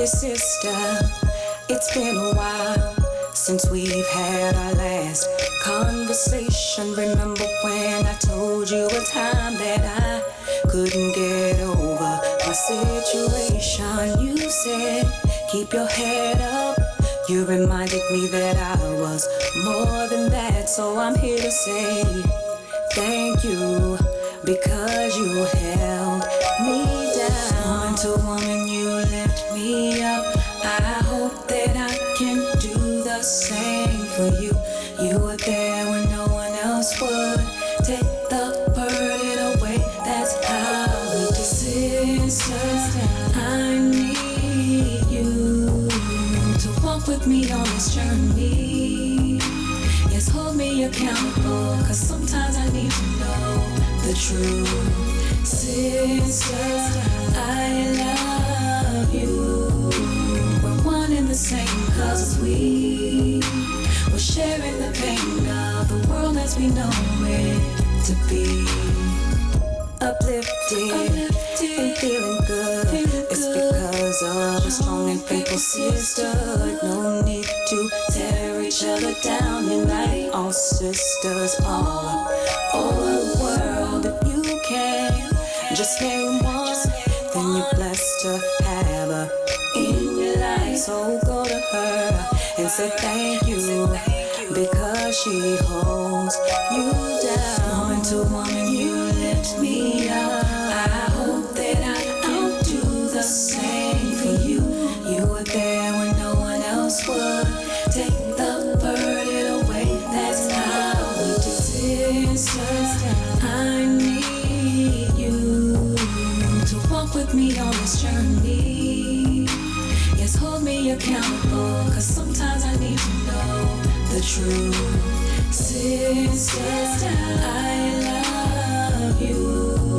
sister, it's been a while since we've had our last conversation. Remember when I told you a time that I couldn't get over my situation? You said, keep your head up. You reminded me that I was more than that. So I'm here to say thank you, because you held me down. Woman to woman, you lift me up. I hope that I can do the same for you. You were there when no one else would. Take the burden away, that's how we do. Sister, I need you to walk with me on this journey. Yes, hold me accountable, cause sometimes I need to know the truth. Sister, I love you. We're one and the same, cause we were sharing the pain of the world as we know it to be. Uplifted and feeling good. It's because of a strong and faithful sister. No need to tear each other down tonight. All sisters all over the world. If you can just name one, then you're blessed to have her in your life. So go to her and say thank you, because she holds you down. Woman to woman, you lift me up. I hope that I can do the same for you. You were there when no one else would. Take the burden away, that's how we do. Sister, I need you to walk with me on this journey. Yes, hold me accountable, cause sometimes I need to know the truth. Sister, I love you.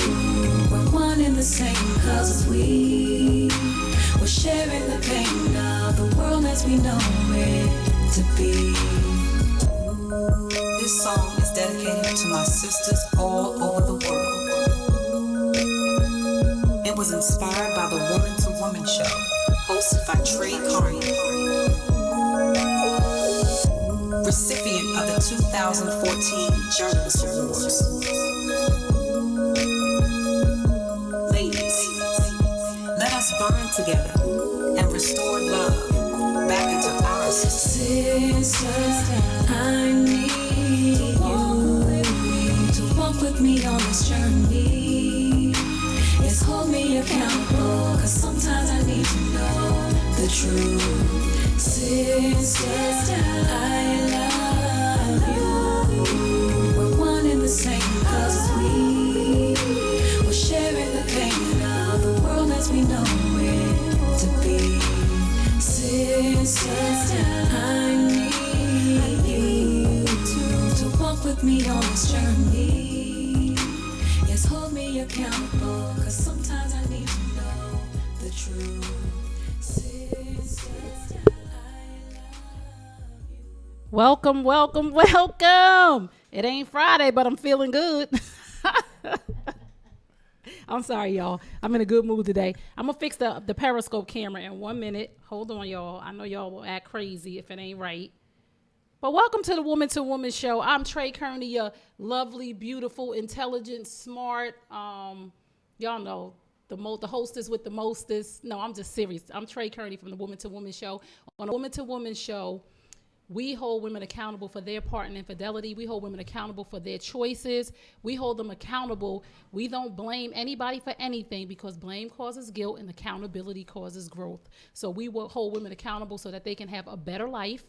We're one and the same, cause we were sharing the pain of the world as we know it to be. This song is dedicated to my sisters all over the world. It was inspired by the Woman to Woman show, hosted by Trey Carney, recipient of the 2014 Journalist Awards. Ladies, let us bond together and restore love back into our society. Sister, I need you to walk with me on this journey. Yes, hold me accountable, cause sometimes I need to know the truth. Sister, I love you. We're one and the same, cause we were sharing the pain of the world as we know it to be. Sister, I need you to walk with me on this journey. Yes, hold me accountable, cause sometimes I need to know the truth. Sister, I love you. Welcome, welcome, welcome. It ain't Friday, but I'm feeling good. I'm sorry, y'all. I'm in a good mood today. I'm going to fix the Periscope camera in 1 minute. Hold on, y'all. I know y'all will act crazy if it ain't right. But welcome to the Woman to Woman show. I'm Trey Kearney, your lovely, beautiful, intelligent, smart, y'all know, the hostess with the mostest. No, I'm just serious. I'm Trey Kearney from the Woman to Woman show. On the Woman to Woman show, we hold women accountable for their part in infidelity. We hold women accountable for their choices. We hold them accountable. We don't blame anybody for anything, because blame causes guilt and accountability causes growth. So we will hold women accountable so that they can have a better life,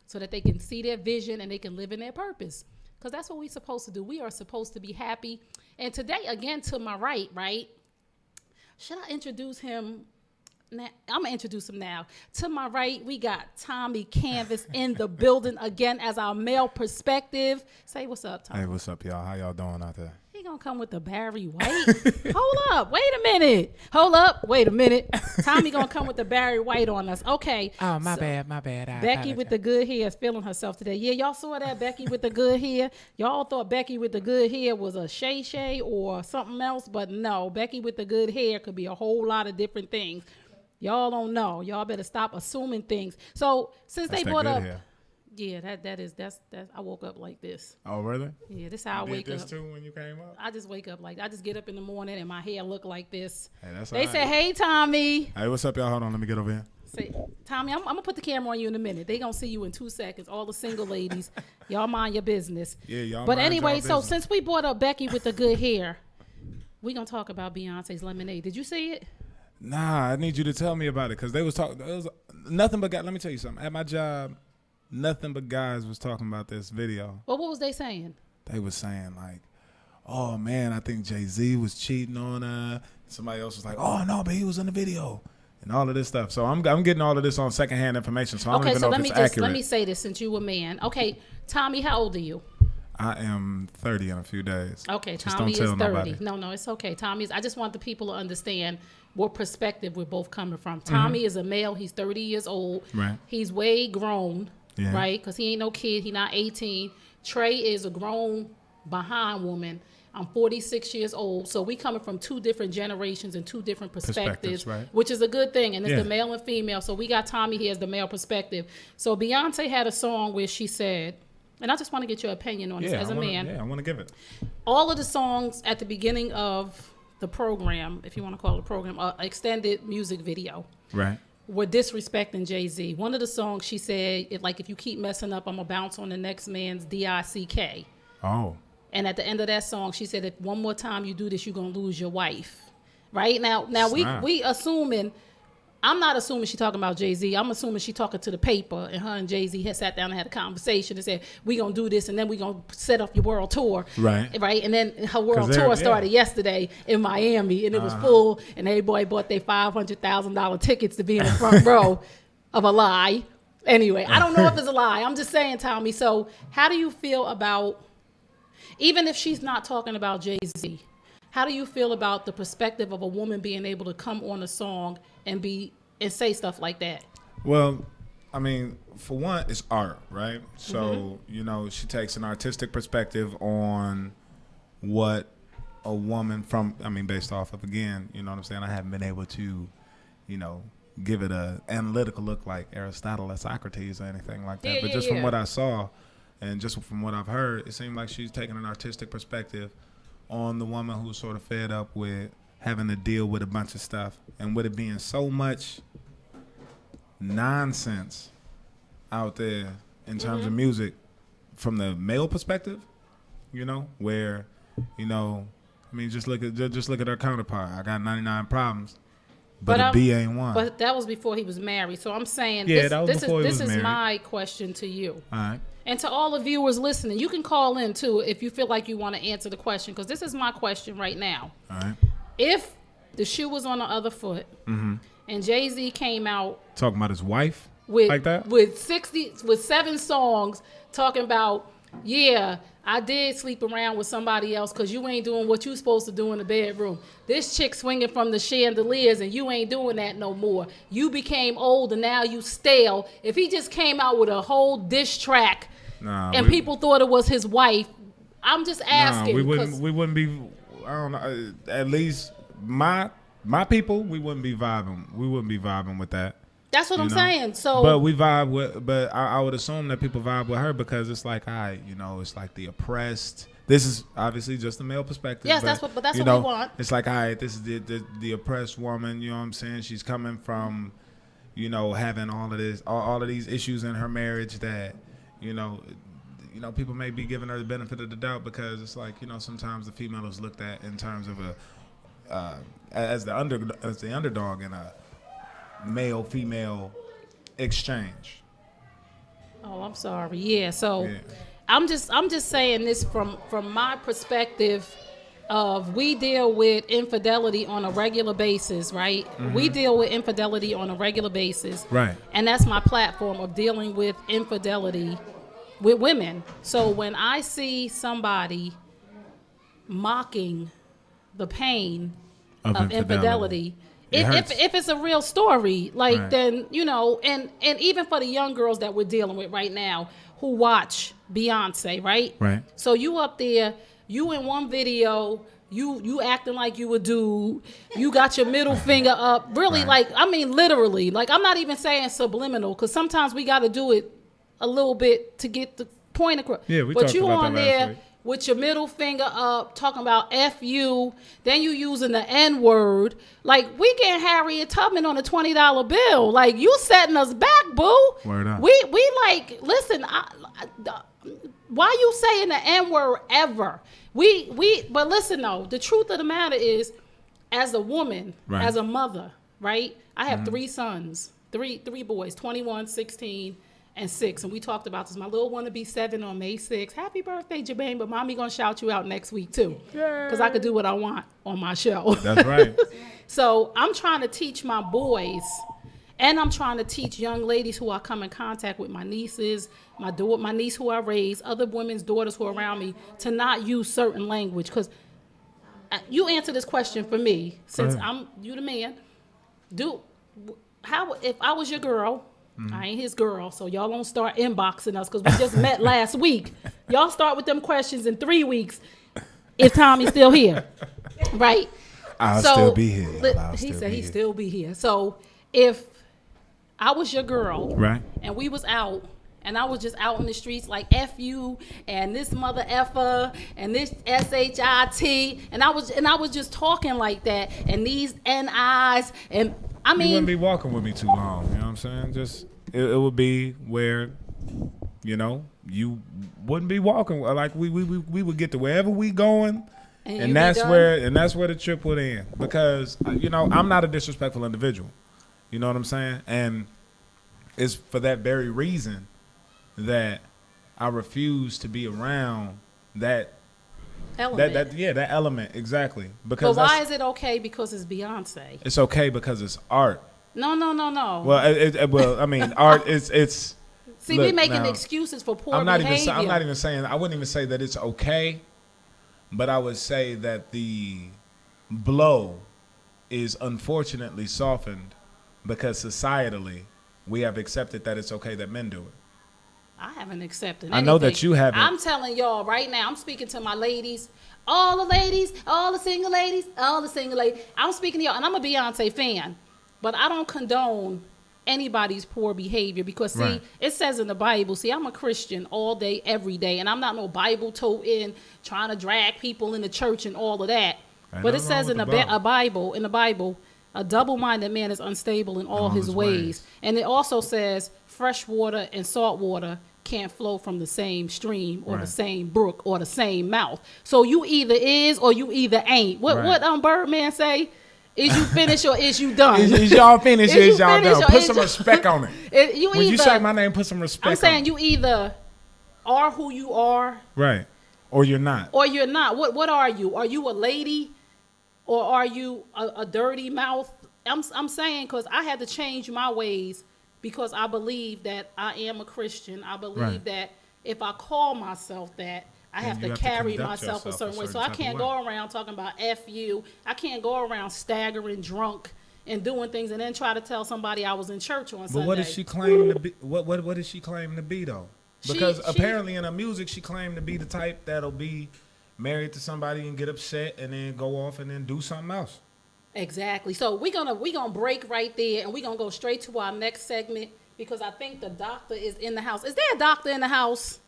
so that they can see their vision and they can live in their purpose. Because that's what we're supposed to do. We are supposed to be happy. And today, again, to my right? Should I introduce him? Now, I'm going to introduce him now. To my right, we got Tommy Canvas in the building again as our male perspective. Say what's up, Tommy. Hey, what's up, y'all? How y'all doing out there? He going to come with the Barry White? Hold up. Wait a minute. Hold up. Wait a minute. Tommy going to come with the Barry White on us. Okay. Oh, my bad. Becky with the good hair is feeling herself today. Yeah, y'all saw that, Becky with the good hair. Y'all thought Becky with the good hair was a Shay or something else, but no. Becky with the good hair could be a whole lot of different things. Y'all don't know. Y'all better stop assuming things. So since That's they that brought good up, hair. yeah, that's. I woke up like this. Oh, really? Yeah, this how I You wake did this up. too when you came up? I just wake up like I just get up in the morning and my hair look like this. Hey, that's They all say, right. "Hey, Tommy." Hey, what's up, y'all? Hold on, let me get over here. Say, Tommy, I'm gonna put the camera on you in a minute. They gonna see you in 2 seconds. All the single ladies, y'all mind your business. Yeah, y'all But mind anyway, y'all so business. since we brought up Becky with the good hair, we gonna talk about Beyonce's Lemonade. Did you see it? Nah, I need you to tell me about it because they was talking. It was nothing but guys. Let me tell you something. At my job, nothing but guys was talking about this video. Well, what was they saying? They was saying like, "Oh man, I think Jay-Z was cheating on her." Somebody else was like, "Oh no, but he was in the video," and all of this stuff. So I'm getting all of this on secondhand information. So I don't Okay, even so know let if me it's just accurate. let me say this since you a man. Okay, Tommy, how old are you? I am 30 in a few days. Okay, Just Tommy don't is tell 30. nobody. No, it's okay. Tommy is. I just want the people to understand what perspective we're both coming from. Tommy is a male. He's 30 years old. Right. He's way grown, Yeah. right? Because he ain't no kid. He not 18. Trey is a grown behind woman. I'm 46 years old. So we coming from two different generations and two different perspectives, right. which is a good thing. And it's Yeah. the male and female. So we got Tommy here as the male perspective. So Beyonce had a song where she said, and I just want to get your opinion on this as a man. Yeah, I want to give it. All of the songs at the beginning of the program, if you want to call it a program, extended music video, Right. were disrespecting Jay-Z. One of the songs she said, if you keep messing up, I'm going to bounce on the next man's DICK. Oh. And at the end of that song, she said, if one more time you do this, you're going to lose your wife. Right? Now Snap. we assuming, I'm not assuming she talking about Jay-Z. I'm assuming she talking to the paper, and her and Jay-Z had sat down and had a conversation and said, we going to do this, and then we going to set up your world tour. Right. Right? And then her world 'Cause they're- tour started yesterday in Miami, and it was full, and everybody bought their $500,000 tickets to be in the front row of a lie. Anyway, I don't know if it's a lie. I'm just saying, Tommy. So how do you feel about, even if she's not talking about Jay-Z, how do you feel about the perspective of a woman being able to come on a song and say stuff like that? Well, I mean, for one, it's art, right? So, Mm-hmm. you know, she takes an artistic perspective on what a woman based off of, again, you know what I'm saying? I haven't been able to, you know, give it a analytical look like Aristotle or Socrates or anything like that. Yeah, but yeah, just yeah. from what I saw and just from what I've heard, it seemed like she's taking an artistic perspective on the woman who's sort of fed up with having to deal with a bunch of stuff and with it being so much nonsense out there in terms of music from the male perspective, you know, where, you know, I mean, just look at her counterpart. I got 99 problems, but a B ain't one. But that was before he was married. So I'm saying, Yeah, that was this before he is was married. my question to you. All right. And to all the viewers listening, you can call in too if you feel like you want to answer the question, because this is my question right now. All right. If the shoe was on the other foot and Jay-Z came out Talking about his wife with like that? with 7 songs talking about, yeah, I did sleep around with somebody else because you ain't doing what you supposed to do in the bedroom. This chick swinging from the chandeliers and you ain't doing that no more. You became old and now you stale. If he just came out with a whole diss track and people thought it was his wife, I'm just asking. we wouldn't be. I don't know. At least my people, we wouldn't be vibing. We wouldn't be vibing with that. That's what you I'm know? saying. So, But we vibe with. But I would assume that people vibe with her because it's like, you know, it's like the oppressed. This is obviously just the male perspective. Yes, but that's you what we know, want. It's like, this is the oppressed woman. You know what I'm saying? She's coming from, you know, having all of these issues in her marriage that, you know, people may be giving her the benefit of the doubt because it's like, you know, sometimes the female is looked at in terms of as the underdog in a male-female exchange. oh, I'm sorry. Yeah. So Yeah. I'm just saying this from my perspective of, we deal with infidelity on a regular basis, right? We deal with infidelity on a regular basis. Right. And that's my platform of dealing with infidelity with women. So when I see somebody mocking the pain of infidelity, It hurts. if it's a real story, like, Right. then, you know, and even for the young girls that we're dealing with right now who watch Beyonce, right? Right. So you up there, you in one video, You acting like you a dude. You got your middle finger up. Really, Right. like, I mean, literally. Like, I'm not even saying subliminal, because sometimes we got to do it a little bit to get the point across. Yeah, we but talked you about on that last there week. with your middle finger up, talking about F you, then you using the N word. Like, we getting Harriet Tubman on a $20 bill. Like, you setting us back, boo. Word up. We like, listen, why you saying the N word ever? But listen though, the truth of the matter is, as a woman, Right. as a mother, right? I have 3 sons, three boys, 21, 16, and 6. And we talked about this. My little one will be 7 on May 6th. Happy birthday, Jermaine. But mommy gonna shout you out next week too. Because I could do what I want on my show. That's right. So I'm trying to teach my boys, and I'm trying to teach young ladies who I come in contact with, my nieces, my niece who I raise, other women's daughters who are around me, to not use certain language. Because you answer this question for me, since you the man. If I was your girl, I ain't his girl, so y'all don't start inboxing us, because we just met last week. Y'all start with them questions in 3 weeks, if Tommy's still here, right? I'll still be here. y'all. I'll He still said be he'd here. still be here. So if I was your girl, Right. and we was out, and I was just out in the streets like F you and this mother effer and this SHIT, and I was just talking like that, and these NIs, and I You wouldn't mean, be walking with me too long. You know what I'm saying? Just it would be where, you wouldn't be walking. Like we would get to wherever we going, and you and be that's done. where the trip would end. Because I'm not a disrespectful individual. You know what I'm saying? And it's for that very reason that I refuse to be around that element. that element exactly. But Because why is it okay? Because it's Beyonce. it's okay because it's art. No. Well, I mean, art is. See, look, we making now, excuses for poor I'm not behavior. even saying. I wouldn't even say that it's okay, but I would say that the blow is unfortunately softened because societally we have accepted that it's okay that men do it. I haven't accepted I know that anything. you haven't. I'm telling y'all right now, I'm speaking to my ladies, all the single ladies, I'm speaking to y'all, and I'm a Beyonce fan, but I don't condone anybody's poor behavior, because see, Right. it says in the Bible, see, I'm a Christian all day, every day, and I'm not no Bible toting, trying to drag people into church and all of that. Ain't But it nothing says wrong in with the the Bible, a double-minded man is unstable in all his his ways. ways. And it also says fresh water and salt water can't flow from the same stream or the Right. same brook or the same mouth. So you either is or you either ain't. What Right. Birdman say? Is you finished or is you done? Is y'all finished? Is Is you y'all finished done? or Put is some you- respect on it. You When you either- say my name, put some respect. I'm saying on it. you either are who you are right, or you're not. or you're not. What are you? Are you a lady, or are you a dirty mouth? I'm saying, because I had to change my ways, because I believe that I am a Christian. I believe Right. that if I call myself that, I Then have you to have to carry conduct myself a yourself certain a way. certain So I type of can't way. go around talking about F you. I can't go around staggering drunk and doing things and then try to tell somebody I was in church on Sunday. But what does she claim to be? What does she claim to be though? Because She- apparently in her music, she claimed to be the type that'll be married to somebody and get upset and then go off and then do something else. Exactly. So we're gonna break right there, and we're gonna go straight to our next segment, because I think the doctor is in the house. Is there a doctor in the house?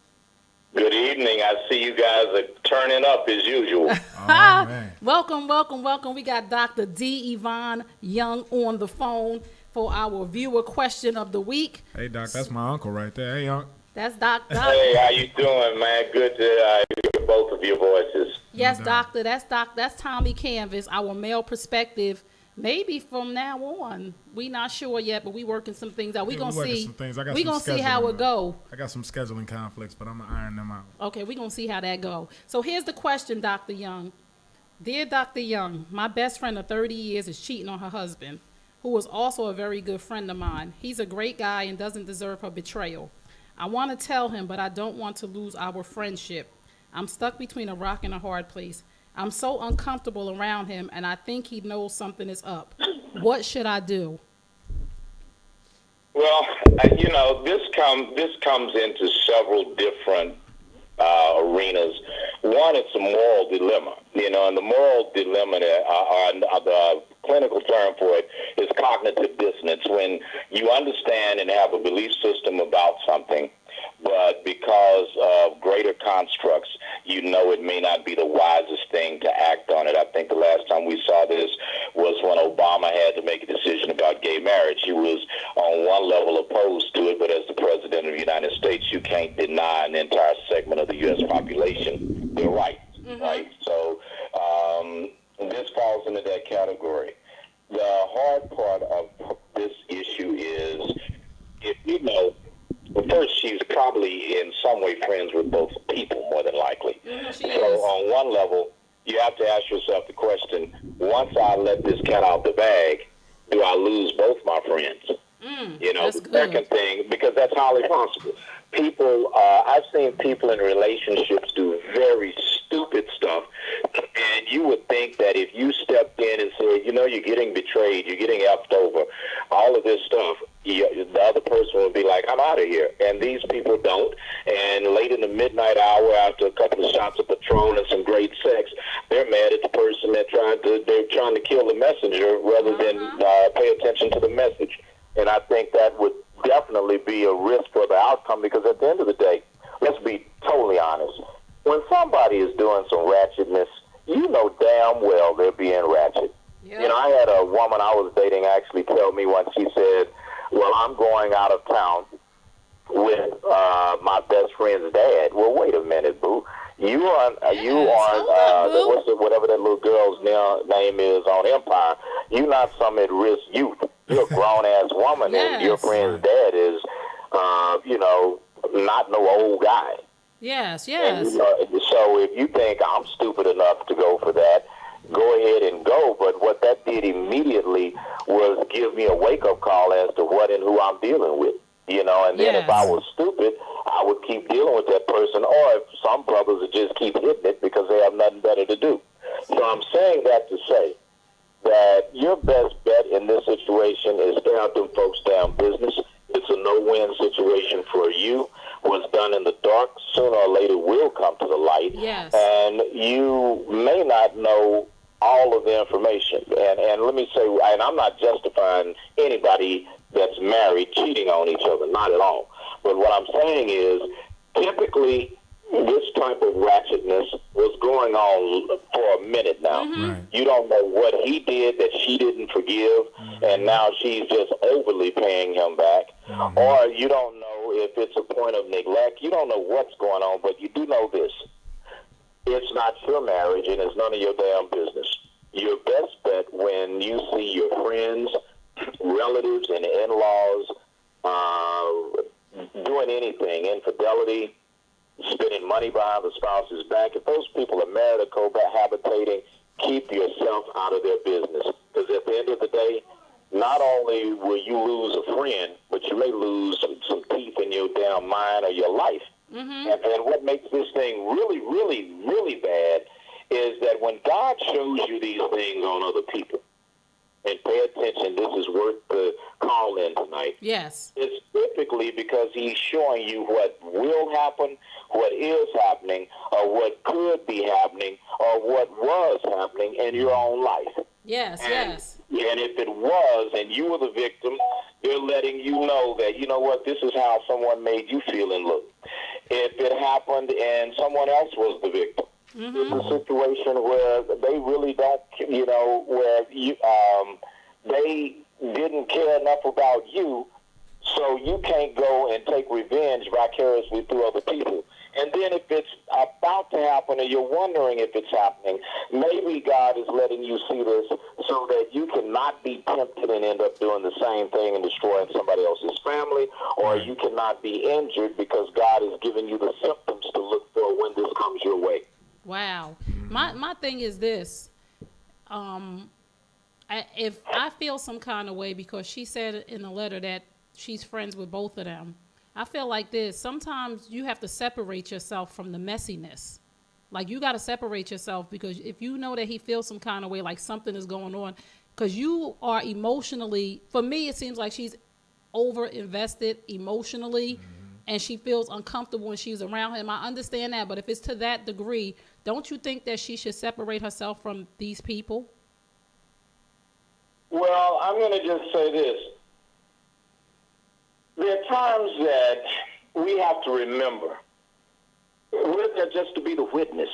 Good evening. I see you guys are turning up as usual. Oh, man. Welcome. We got Dr. D. Yvonne Young on the phone for our viewer question of the week. Hey, Doc, that's my uncle right there. Hey, Unc. That's Doc. Hey, how you doing, man? Good to hear both of your voices. Yes, No doubt. Doctor. That's Tommy Canvas, our male perspective. Maybe from now on, we not sure yet, but we working some things out. We Yeah, gonna we working see. some things. I got We some gonna see how scheduling, it go. I got some scheduling conflicts, but I'm gonna iron them out. Okay, we're going to see how that go. So here's the question, Dr. Young. Dear Dr. Young, my best friend of 30 years is cheating on her husband, who is also a very good friend of mine. He's a great guy and doesn't deserve her betrayal. I want to tell him, but I don't want to lose our friendship. I'm stuck between a rock and a hard place. I'm so uncomfortable around him, and I think he knows something is up. What should I do? Well, this comes into several different arenas. One, it's a moral dilemma. You know, and the moral dilemma, the clinical term for it is cognitive dissonance, when you understand and have a belief system about something, but because of greater constructs, you know it may not be the wisest thing to act on it. I think the last time we saw this was when Obama had to make a decision about gay marriage. He was on one level opposed to it, but as the president of the United States, you can't deny an entire segment of the U.S. population their rights, right? So this falls into that category. The hard part of this issue is, if you know, well, first, she's probably in some way friends with both people, more than likely. She So is. on one level, you have to ask yourself the question, once I let this cat out the bag, do I lose both my friends? You know, that's the good. second thing, because that's highly possible. People, I've seen people in relationships do very stupid stuff, and you would think that if you stepped in and said, you know, you're getting betrayed, you're getting effed over, all of this stuff, the other person would be like, I'm out of here. And these people don't. And late in the midnight hour, after a couple of shots of Patron and some great sex, they're mad at the person they're trying to kill the messenger rather than pay attention to the message. And I think that would definitely be a risk for the outcome, because at the end of the day, let's be totally honest. When somebody is doing some ratchetness, you know damn well they're being ratchet. Yep. You know, I had a woman I was dating actually tell me once, she said, well, I'm going out of town with my best friend's dad. Well, wait a minute, boo. You aren't whatever that little girl's name is on Empire. You're not some at-risk youth. You're a grown-ass woman, and your friend's dad is, not no old guy. Yes. And, so if you think I'm stupid enough to go for that, go ahead and go. But what that did immediately was give me a wake-up call as to what and who I'm dealing with. You know, and then if I was stupid, I would keep dealing with that person. Or if some brothers would just keep hitting it because they have nothing better to do. So I'm saying that to say that your best bet in this situation is stay out them folks' damn business. It's a no-win situation for you. What's done in the dark sooner or later will come to the light. Yes. And you may not know all of the information. And let me say, and I'm not justifying anybody that's married cheating on each other, not at all. But what I'm saying is, typically, this type of ratchetness was going on for a minute now. Right. You don't know what he did that she didn't forgive, and now she's just overly paying him back. Or you don't know if it's a point of neglect. You don't know what's going on, but you do know this. It's not your marriage, and it's none of your damn business. Your best bet when you see your friends, relatives, and in-laws doing anything, infidelity, spending money behind the spouse's back, if those people are married or cohabitating, keep yourself out of their business. Because at the end of the day, not only will you lose a friend, but you may lose some teeth in your damn mind or your life. And what makes this thing really, really, really bad is that when God shows you these things on other people, and pay attention, this is worth the call in tonight. Yes. It's typically because he's showing you what will happen, what is happening, or what could be happening, or what was happening in your own life. Yes, yes. And if it was, and you were the victim, they're letting you know that, you know what, this is how someone made you feel and look. If it happened and someone else was the victim, it's a situation where they really don't, where you, they didn't care enough about you, so you can't go and take revenge vicariously through other people. And then if it's about to happen and you're wondering if it's happening, maybe God is letting you see this so that you cannot be tempted and end up doing the same thing and destroying somebody else's family, or you cannot be injured because God is giving you the symptoms to look for when this comes your way. Wow. My thing is this. If I feel some kind of way, because she said in the letter that she's friends with both of them, I feel like this. Sometimes you have to separate yourself from the messiness. Like, you got to separate yourself, because if you know that he feels some kind of way, like something is going on, because you are emotionally, for me, it seems like she's over invested emotionally, and she feels uncomfortable when she's around him. I understand that, but if it's to that degree, don't you think that she should separate herself from these people? Well, I'm going to just say this. There are times that we have to remember we're there just to be the witness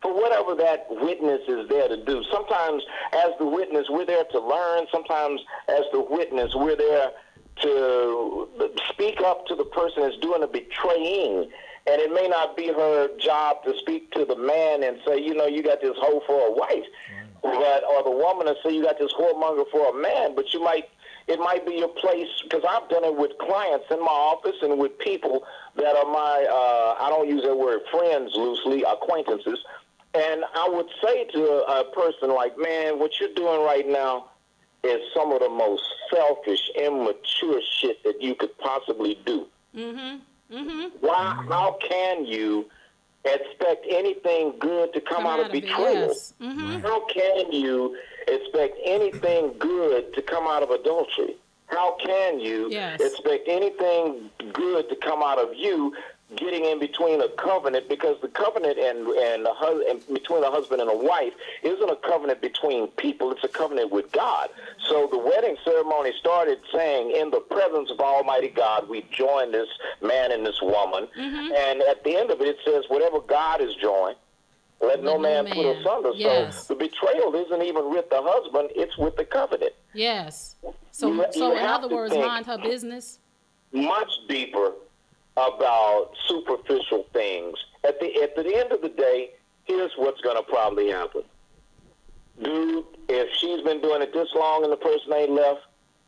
for whatever that witness is there to do. Sometimes as the witness, we're there to learn. Sometimes as the witness, we're there to speak up to the person that's doing the betraying. And it may not be her job to speak to the man and say, you know, you got this hoe for a wife. But, or the woman and say, you got this whoremonger for a man. But it might be your place, because I've done it with clients in my office and with people that are my, I don't use that word friends loosely, acquaintances. And I would say to a person like, man, what you're doing right now is some of the most selfish, immature shit that you could possibly do. Why? How can you expect anything good to come out of betrayal? Yes. How can you expect anything good to come out of adultery? How can you expect anything good to come out of you getting in between a covenant? Because the covenant and between a husband and a wife isn't a covenant between people. It's a covenant with God. So the wedding ceremony started saying, in the presence of Almighty God, we join this man and this woman. And at the end of it, it says, whatever God has joined, let no man put asunder. Yes. So the betrayal isn't even with the husband, it's with the covenant. Yes. So in other words, mind her business. Much deeper about superficial things. At the end of the day, here's what's going to probably happen. Dude, if she's been doing it this long and the person ain't left,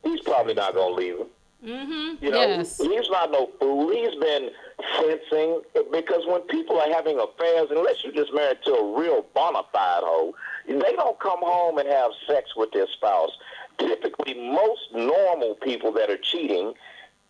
he's probably not going to leave her. You know, he's not no fool. He's been fencing, because when people are having affairs, unless you're just married to a real bona fide hoe, they don't come home and have sex with their spouse. Typically, most normal people that are cheating,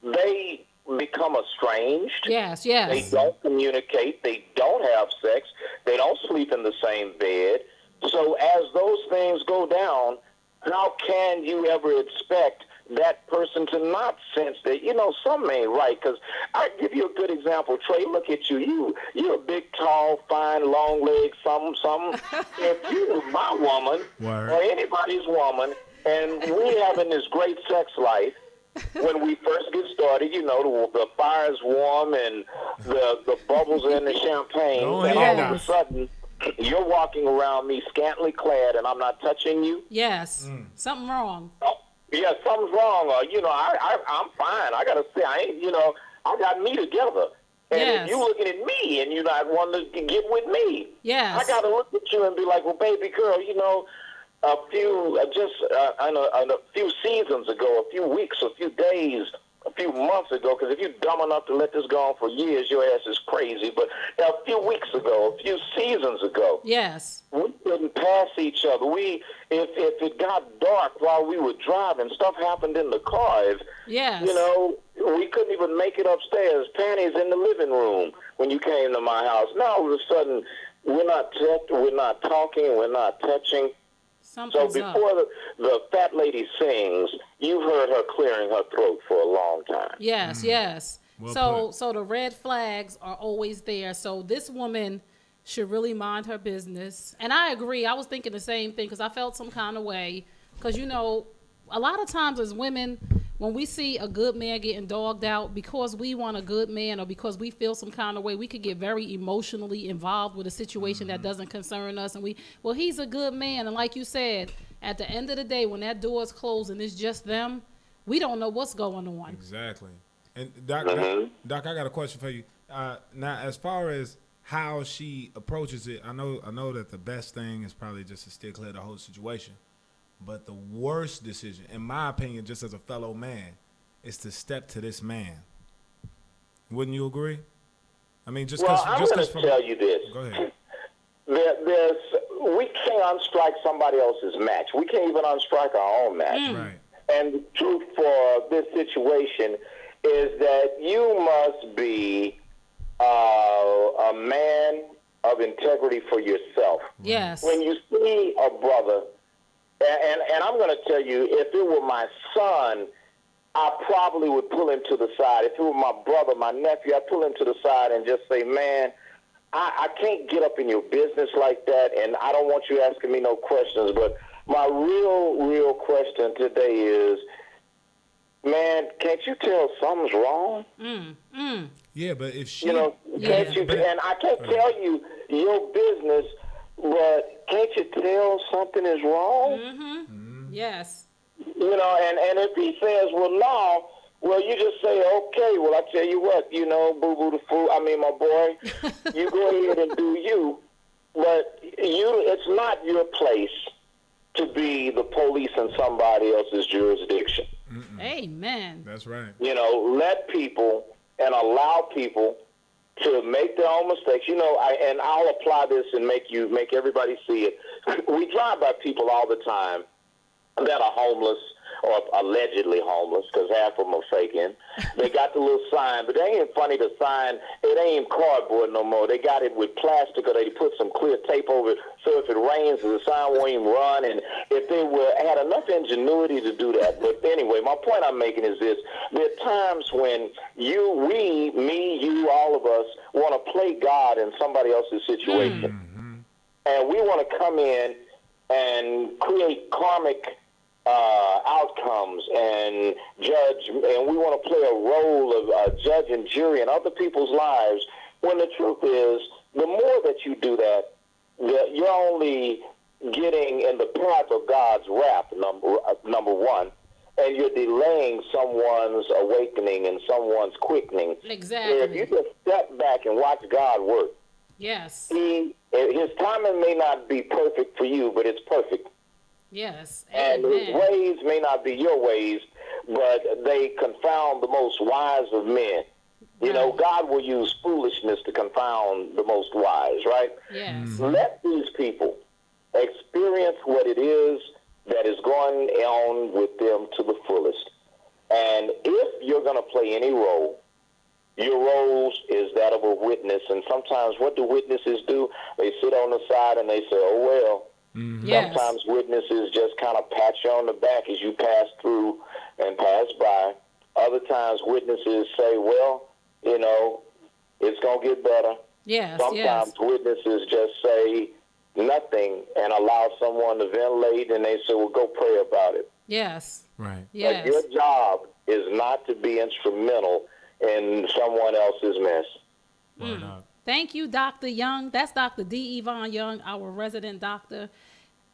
they become estranged. Yes. They don't communicate. They don't have sex. They don't sleep in the same bed. So as those things go down, how can you ever expect that person to not sense that, you know, something ain't right? Because I give you a good example. Trey, look at you. You're a big, tall, fine, long leg, something. If you were my woman or anybody's woman, and we having this great sex life, when we first get started, you know, the fire's warm and the bubbles are in the champagne, and all of a sudden, you're walking around me scantily clad, and I'm not touching you. Yes. Something wrong. Yeah, something's wrong. You know, I'm fine. I gotta say, I got me together. And if you looking at me and you're not wanting to get with me, I gotta look at you and be like, well, baby girl, you know, a few seasons ago, a few weeks, a few days, a few months ago, because if you're dumb enough to let this go on for years, your ass is crazy. But a few weeks ago, a few seasons ago, we couldn't pass each other. If it got dark while we were driving, stuff happened in the car. You know, we couldn't even make it upstairs. Panties in the living room when you came to my house. Now all of a sudden, we're not talking, we're not touching. Something's so before the fat lady sings, you've heard her clearing her throat for a long time. Yes. Well so the red flags are always there. So this woman should really mind her business. And I agree. I was thinking the same thing, because I felt some kind of way. Because, you know, a lot of times as women, when we see a good man getting dogged out because we want a good man or because we feel some kind of way, we could get very emotionally involved with a situation that doesn't concern us. And he's a good man. And like you said, at the end of the day, when that door is closed and it's just them, we don't know what's going on. Exactly. And Doc, I got a question for you. Now, as far as how she approaches it, I know that the best thing is probably just to stick clear the whole situation. But the worst decision, in my opinion, just as a fellow man, is to step to this man. Wouldn't you agree? I mean, just because. I'm going to tell you this. Go ahead. We can't unstrike somebody else's match. We can't even unstrike our own match. Right. And the truth for this situation is that you must be a man of integrity for yourself. Yes. When you see a brother. And I'm going to tell you, if it were my son, I probably would pull him to the side. If it were my brother, my nephew, I'd pull him to the side and just say, man, I can't get up in your business like that, and I don't want you asking me no questions. But my real question today is, man, can't you tell something's wrong? Yeah, but if she, Can't you? And I can't tell you your business, but can't you tell something is wrong? Yes. And if he says, well, no, well, you just say, okay, well, I tell you what, boo-boo the fool, my boy, you go ahead and do you, but it's not your place to be the police in somebody else's jurisdiction. Amen. That's right. Let people and allow people to make their own mistakes. And I'll apply this and make everybody see it. We drive by people all the time that are homeless or allegedly homeless, because half of them are faking. They got the little sign, but they ain't funny, the sign, it ain't even cardboard no more. They got it with plastic, or they put some clear tape over it, so if it rains, the sign won't even run. And if they had enough ingenuity to do that. But anyway, my point I'm making is this. There are times when you, all of us, want to play God in somebody else's situation. And we want to come in and create karmic outcomes and judge, and we want to play a role of judge and jury in other people's lives, when the truth is, the more that you do that, you're only getting in the path of God's wrath, number one, and you're delaying someone's awakening and someone's quickening. Exactly. If you just step back and watch God work, yes, his timing may not be perfect for you, but it's perfect. Yes. And his ways may not be your ways, but they confound the most wise of men. God will use foolishness to confound the most wise, right? Yes. Let these people experience what it is that is going on with them to the fullest. And if you're going to play any role, your role is that of a witness. And sometimes what do witnesses do? They sit on the side and they say, oh, well. Yes. Sometimes witnesses just kind of pat you on the back as you pass through and pass by. Other times witnesses say, well, it's going to get better. Yes. Sometimes witnesses just say nothing and allow someone to ventilate, and they say, well, go pray about it. Yes. Right. Yes. But your job is not to be instrumental in someone else's mess. Word up. Thank you, Dr. Young. That's Dr. D. Yvonne Young, our resident doctor,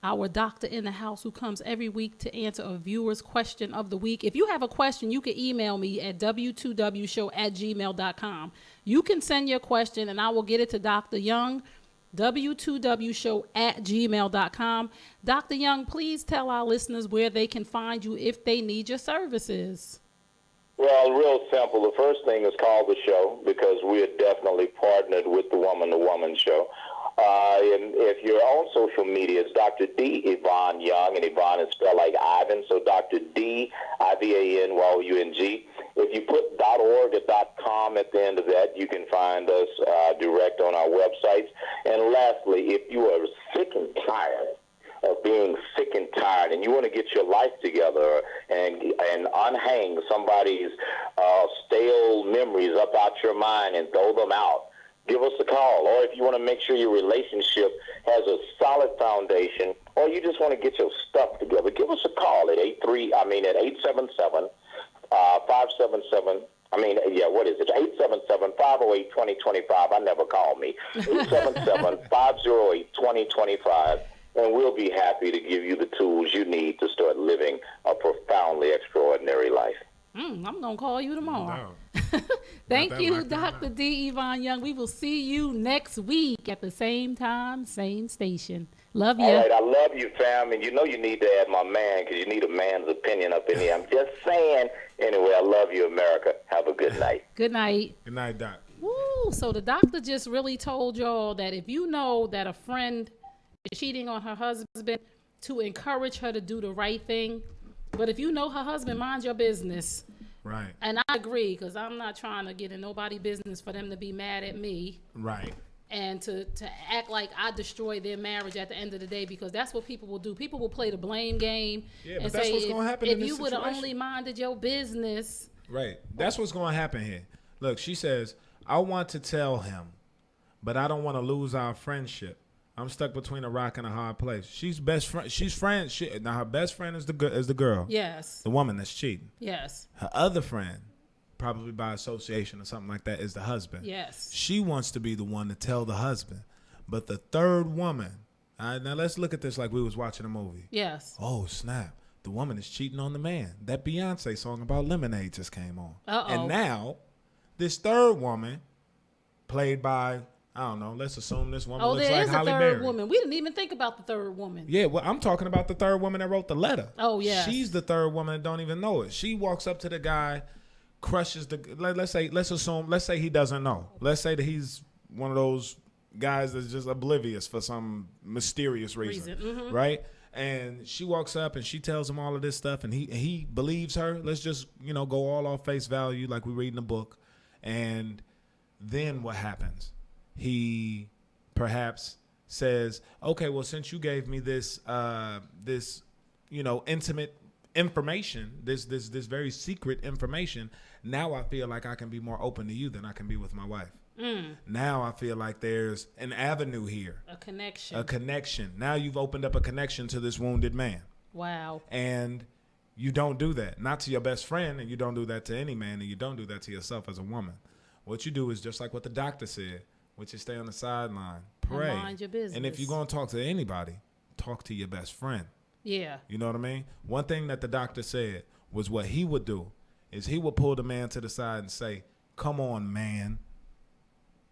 our doctor in the house who comes every week to answer a viewer's question of the week. If you have a question, you can email me at w2wshow@gmail.com. You can send your question and I will get it to Dr. Young, w2wshow@gmail.com. Dr. Young, please tell our listeners where they can find you if they need your services. Well, real simple. The first thing is call the show, because we are definitely partnered with the Woman to Woman show. And if you're on social media, it's Dr. D. Yvonne Young, and Yvonne is spelled like Ivan, so Dr. D. IVANYOUNG. If you put .org or .com at the end of that, you can find us direct on our websites. And lastly, if you are sick and tired of being sick and tired, and you want to get your life together and unhang somebody's stale memories up out your mind and throw them out, give us a call. Or if you want to make sure your relationship has a solid foundation, or you just want to get your stuff together, give us a call at 877 577. What is it? 877-508-2025. I never call me. 877-508-2025. And we'll be happy to give you the tools you need to start living a profoundly extraordinary life. I'm going to call you tomorrow. No. Thank you, like that. Dr. D. Yvonne Young. We will see you next week at the same time, same station. Love you. All right, I love you, fam. And you need to add my man, because you need a man's opinion up in here. I'm just saying. Anyway, I love you, America. Have a good night. Good night. Good night, Doc. Woo, so the doctor just really told y'all that if you know that a friend is cheating on her husband, to encourage her to do the right thing. But if you know her husband, mind your business. Right. And I agree, because I'm not trying to get in nobody's business for them to be mad at me. Right. And to act like I destroyed their marriage at the end of the day, because that's what people will do. People will play the blame game and that's say, what's gonna happen if in this you would have situation. only minded your business. Right. That's what's going to happen here. Look, she says, I want to tell him, but I don't want to lose our friendship. I'm stuck between a rock and a hard place. She's best friend. She's friends. Now her best friend is the girl. Yes. The woman that's cheating. Yes. Her other friend, probably by association or something like that, is the husband. Yes. She wants to be the one to tell the husband. But the third woman, now let's look at this like we was watching a movie. Yes. Oh, snap. The woman is cheating on the man. That Beyonce song about Lemonade just came on. Uh-oh. And now, this third woman, played by, I don't know, let's assume this woman looks there like is Halle a third Berry. woman. We didn't even think about the third woman. Yeah, well, I'm talking about the third woman that wrote the letter. Oh, yes. She's the third woman that don't even know it. She walks up to the guy, crushes let's say he doesn't know. Let's say that he's one of those guys that's just oblivious for some mysterious reason. Mm-hmm. Right? And she walks up and she tells him all of this stuff, and he believes her. Let's just, go all off face value like we read in the book. And then what happens? He perhaps says, okay, well, since you gave me this intimate information, this very secret information, now I feel like I can be more open to you than I can be with my wife. Now I feel like there's an avenue here. A connection. A connection. Now you've opened up a connection to this wounded man. Wow. And you don't do that. Not to your best friend, and you don't do that to any man, and you don't do that to yourself as a woman. What you do is just like what the doctor said, which is stay on the sideline, pray. And mind your business. And if you're going to talk to anybody, talk to your best friend. Yeah. You know what I mean? One thing that the doctor said was what he would do is he would pull the man to the side and say, come on, man.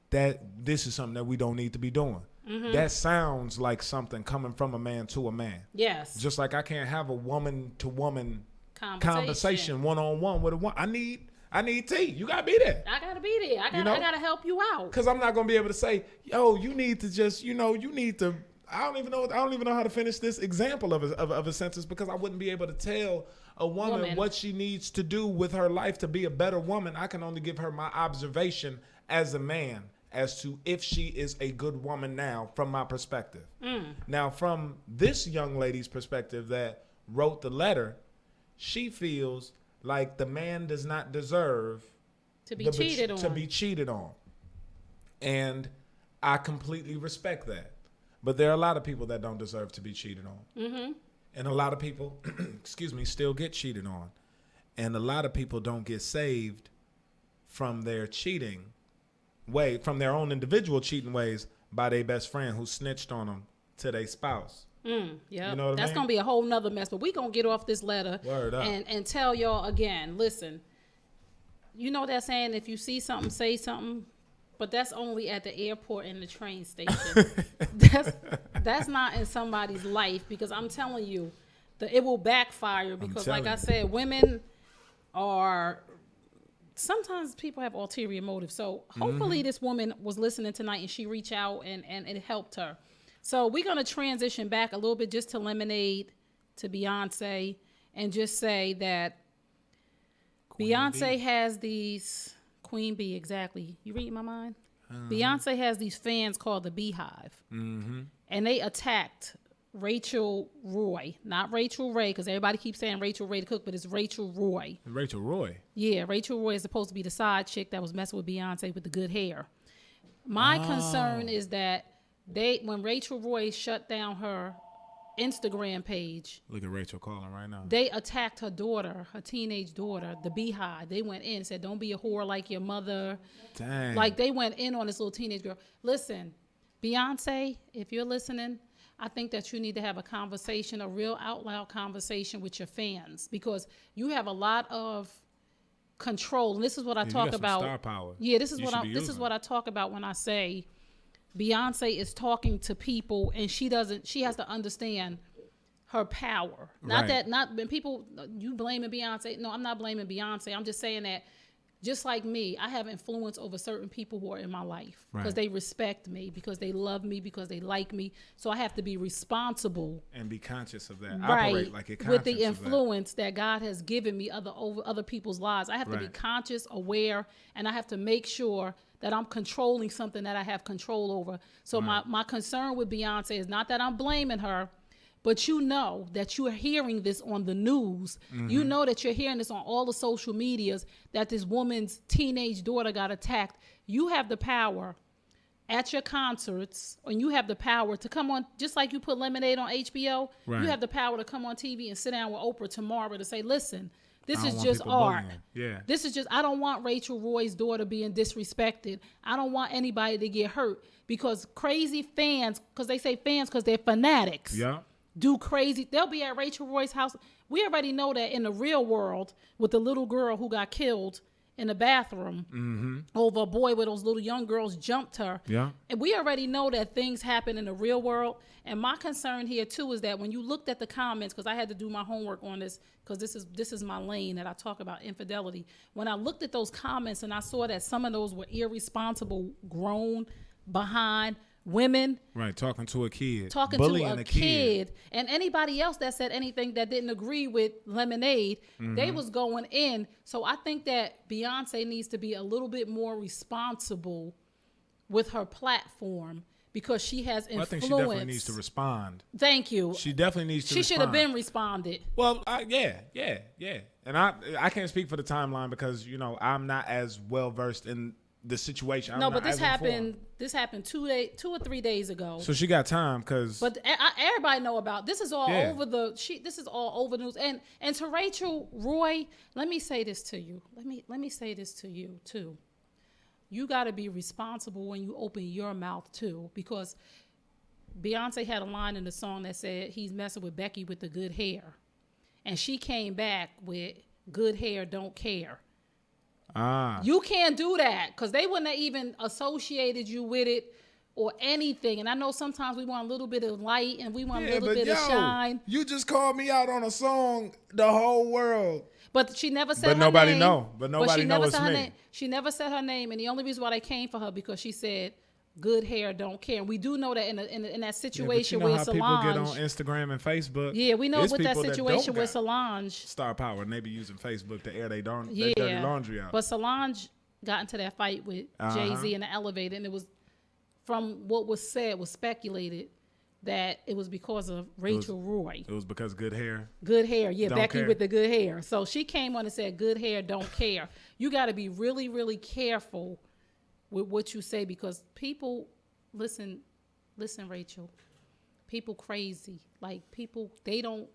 This is something that we don't need to be doing. Mm-hmm. That sounds like something coming from a man to a man. Yes. Just like I can't have a woman to woman conversation one-on-one with a woman. I need tea. You gotta be there. I gotta be there. I gotta help you out. Cause I'm not gonna be able to say, yo, you need to just, you need to. I don't even know how to finish this example of a sentence because I wouldn't be able to tell a woman what she needs to do with her life to be a better woman. I can only give her my observation as a man as to if she is a good woman now from my perspective. Now, from this young lady's perspective that wrote the letter, she feels like the man does not deserve to be cheated on. And I completely respect that. But there are a lot of people that don't deserve to be cheated on. Mm-hmm. And a lot of people, still get cheated on. And a lot of people don't get saved from their cheating way, from their own individual cheating ways by their best friend who snitched on them to their spouse. Yeah, you know what that's I mean? Gonna be a whole nother mess. But we gonna get off this letter and tell y'all again. Listen, you know that saying, if you see something, say something. But that's only at the airport and the train station. that's not in somebody's life, because I'm telling you, it will backfire, because like I said, women are, sometimes people have ulterior motives. So hopefully this woman was listening tonight and she reached out and it helped her. So we're going to transition back a little bit just to Lemonade, to Beyonce, and just say that Beyonce has these... Queen Bee, exactly. You reading my mind? Beyonce has these fans called the Beehive. Mm-hmm. And they attacked Rachel Roy. Not Rachel Ray, because everybody keeps saying Rachel Ray the cook, but it's Rachel Roy. Rachel Roy? Yeah, Rachel Roy is supposed to be the side chick that was messing with Beyonce with the good hair. My concern is that when Rachel Roy shut down her Instagram page. Look at Rachel calling right now. They attacked her daughter, her teenage daughter, the Beehive. They went in and said, don't be a whore like your mother. Dang. Like, they went in on this little teenage girl. Listen, Beyonce, if you're listening, I think that you need to have a conversation, a real out loud conversation with your fans, because you have a lot of control. And this is what I talk about. Star power. Yeah, this is what I talk about when I say Beyonce is talking to people, and she has to understand her power. Not when people, you blaming Beyonce. No, I'm not blaming Beyonce. I'm just saying that, just like me, I have influence over certain people who are in my life because they respect me, because they love me, because they like me. So I have to be responsible and be conscious of that. Right, operate like it with the influence that God has given me over other people's lives. I have to be conscious, aware, and I have to make sure that I'm controlling something that I have control over. So my concern with Beyonce is not that I'm blaming her, but you know that you are hearing this on the news. Mm-hmm. You know that you're hearing this on all the social medias, that this woman's teenage daughter got attacked. You have the power at your concerts, and you have the power to come on, just like you put Lemonade on HBO, Right. you have the power to come on TV and sit down with Oprah tomorrow to say, listen, this I don't is want just people art. bullying. Yeah. This is just, I don't want Rachel Roy's daughter being disrespected. I don't want anybody to get hurt because crazy fans, because they say fans because they're fanatics, Yeah. do crazy. They'll be at Rachel Roy's house. We already know that in the real world with the little girl who got killed in the bathroom over a boy where those little young girls jumped her. Yeah. And we already know that things happen in the real world. And my concern here too is that when you looked at the comments, because I had to do my homework on this, because this is my lane that I talk about infidelity. When I looked at those comments and I saw that some of those were irresponsible, grown, behind women Right. Talking to a kid. talking bullying to a kid and anybody else that said anything that didn't agree with Lemonade, they was going in. So I think that Beyonce needs to be a little bit more responsible with her platform because she has influence. I think she definitely needs to respond. Thank you. She definitely needs to She should have respond. been responded. Well, yeah. And I can't speak for the timeline because, I'm not as well versed in the situation. I'm No, not but this as informed. happened. This happened 2 or 3 days ago. So she got time because But everybody know about this. Is all Yeah. over the. This is all over the news. And to Rachel Roy, let me say this to you. Let me say this to you too. You got to be responsible when you open your mouth too, because Beyonce had a line in the song that said he's messing with Becky with the good hair, and she came back with good hair, don't care. You can't do that because they wouldn't have even associated you with it or anything. And I know sometimes we want a little bit of light and we want a little bit of shine. You just called me out on a song, the whole world. But she never said But her nobody name. know. But nobody she know never it's said her me. name. She never said her name, and the only reason why they came for her because she said good hair, don't care. And we do know that in that situation but you know with how people get Solange. on Instagram and Facebook. Yeah, we know It's with that people situation don't with got Solange. star power, and they be using Facebook to air their dirty Yeah, laundry out. but Solange got into that fight with Jay-Z in the elevator, and it was from what was said, was speculated that it was because of Rachel Roy. It was because good hair. Good hair. Yeah, Don't Becky care. with the good hair. So she came on and said, good hair, don't care. You got to be really, really careful with what you say because people, listen, Rachel, people crazy. Like people, they don't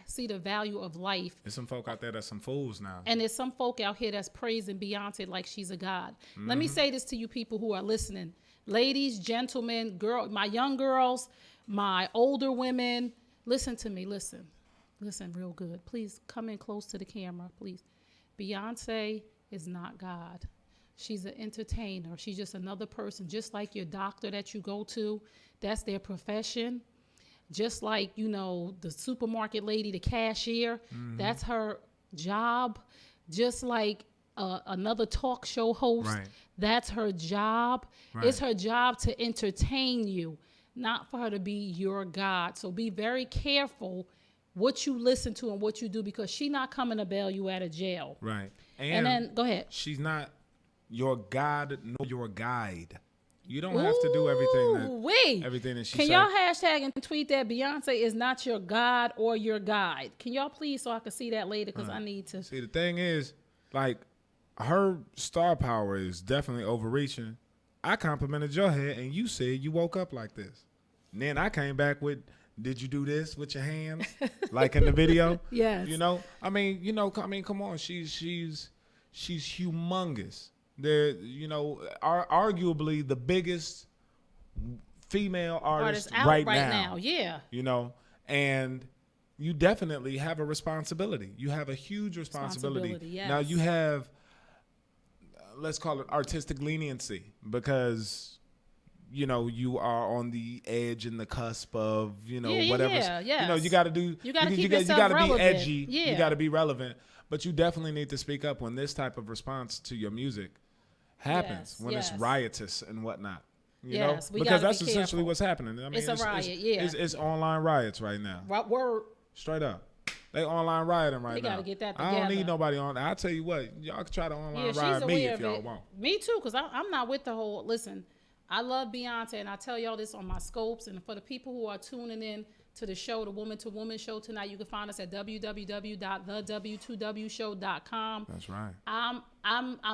see the value of life. There's some folk out there that's some fools now. And there's some folk out here that's praising Beyonce like she's a god. Let me say this to you people who are listening. Ladies, gentlemen, my young girls, my older women, listen to me, listen real good. Please come in close to the camera, please. Beyonce is not God. She's an entertainer. She's just another person, just like your doctor that you go to. That's their profession. Just like, the supermarket lady, the cashier, that's her job. Just like another talk show host, Right. that's her job. Right. It's her job to entertain you, not for her to be your God. So be very careful what you listen to and what you do because she's not coming to bail you out of jail. Right. And then, go ahead. She's not your God nor your guide. You don't have to do everything that she Can says. y'all hashtag and tweet that Beyonce is not your God or your guide? Can y'all please so I can see that later because I need to. See, the thing is, like, her star power is definitely overreaching. I complimented your hair, and you said you woke up like this. And then I came back with, did you do this with your hands, like in the video? Yes. I mean, come on, she's humongous. They're, arguably the biggest female artist out right now. Yeah. And you definitely have a responsibility. You have a huge responsibility. Yes. Now you have, let's call it artistic leniency because, you are on the edge and the cusp of, whatever. yes. You got to do. You gotta keep you yourself got to be relevant. edgy. Yeah. You got to be relevant. But you definitely need to speak up when this type of response to your music happens, Yes, when it's yes. riotous and whatnot. You Yes, know? we Because gotta that's be essentially careful. what's happening. I mean, It's a riot, yeah. It's online riots right now. Word. Straight up. They online rioting right They now. gotta get that I don't need together. nobody on. I'll tell you what, y'all can try to online Yeah, she's riot me aware if of y'all it. want. Me too, because I'm not with the whole. Listen, I love Beyonce, and I tell y'all this on my scopes. And for the people who are tuning in to the show, the Woman to Woman show tonight, you can find us at www.thew2wshow.com. That's right. I'm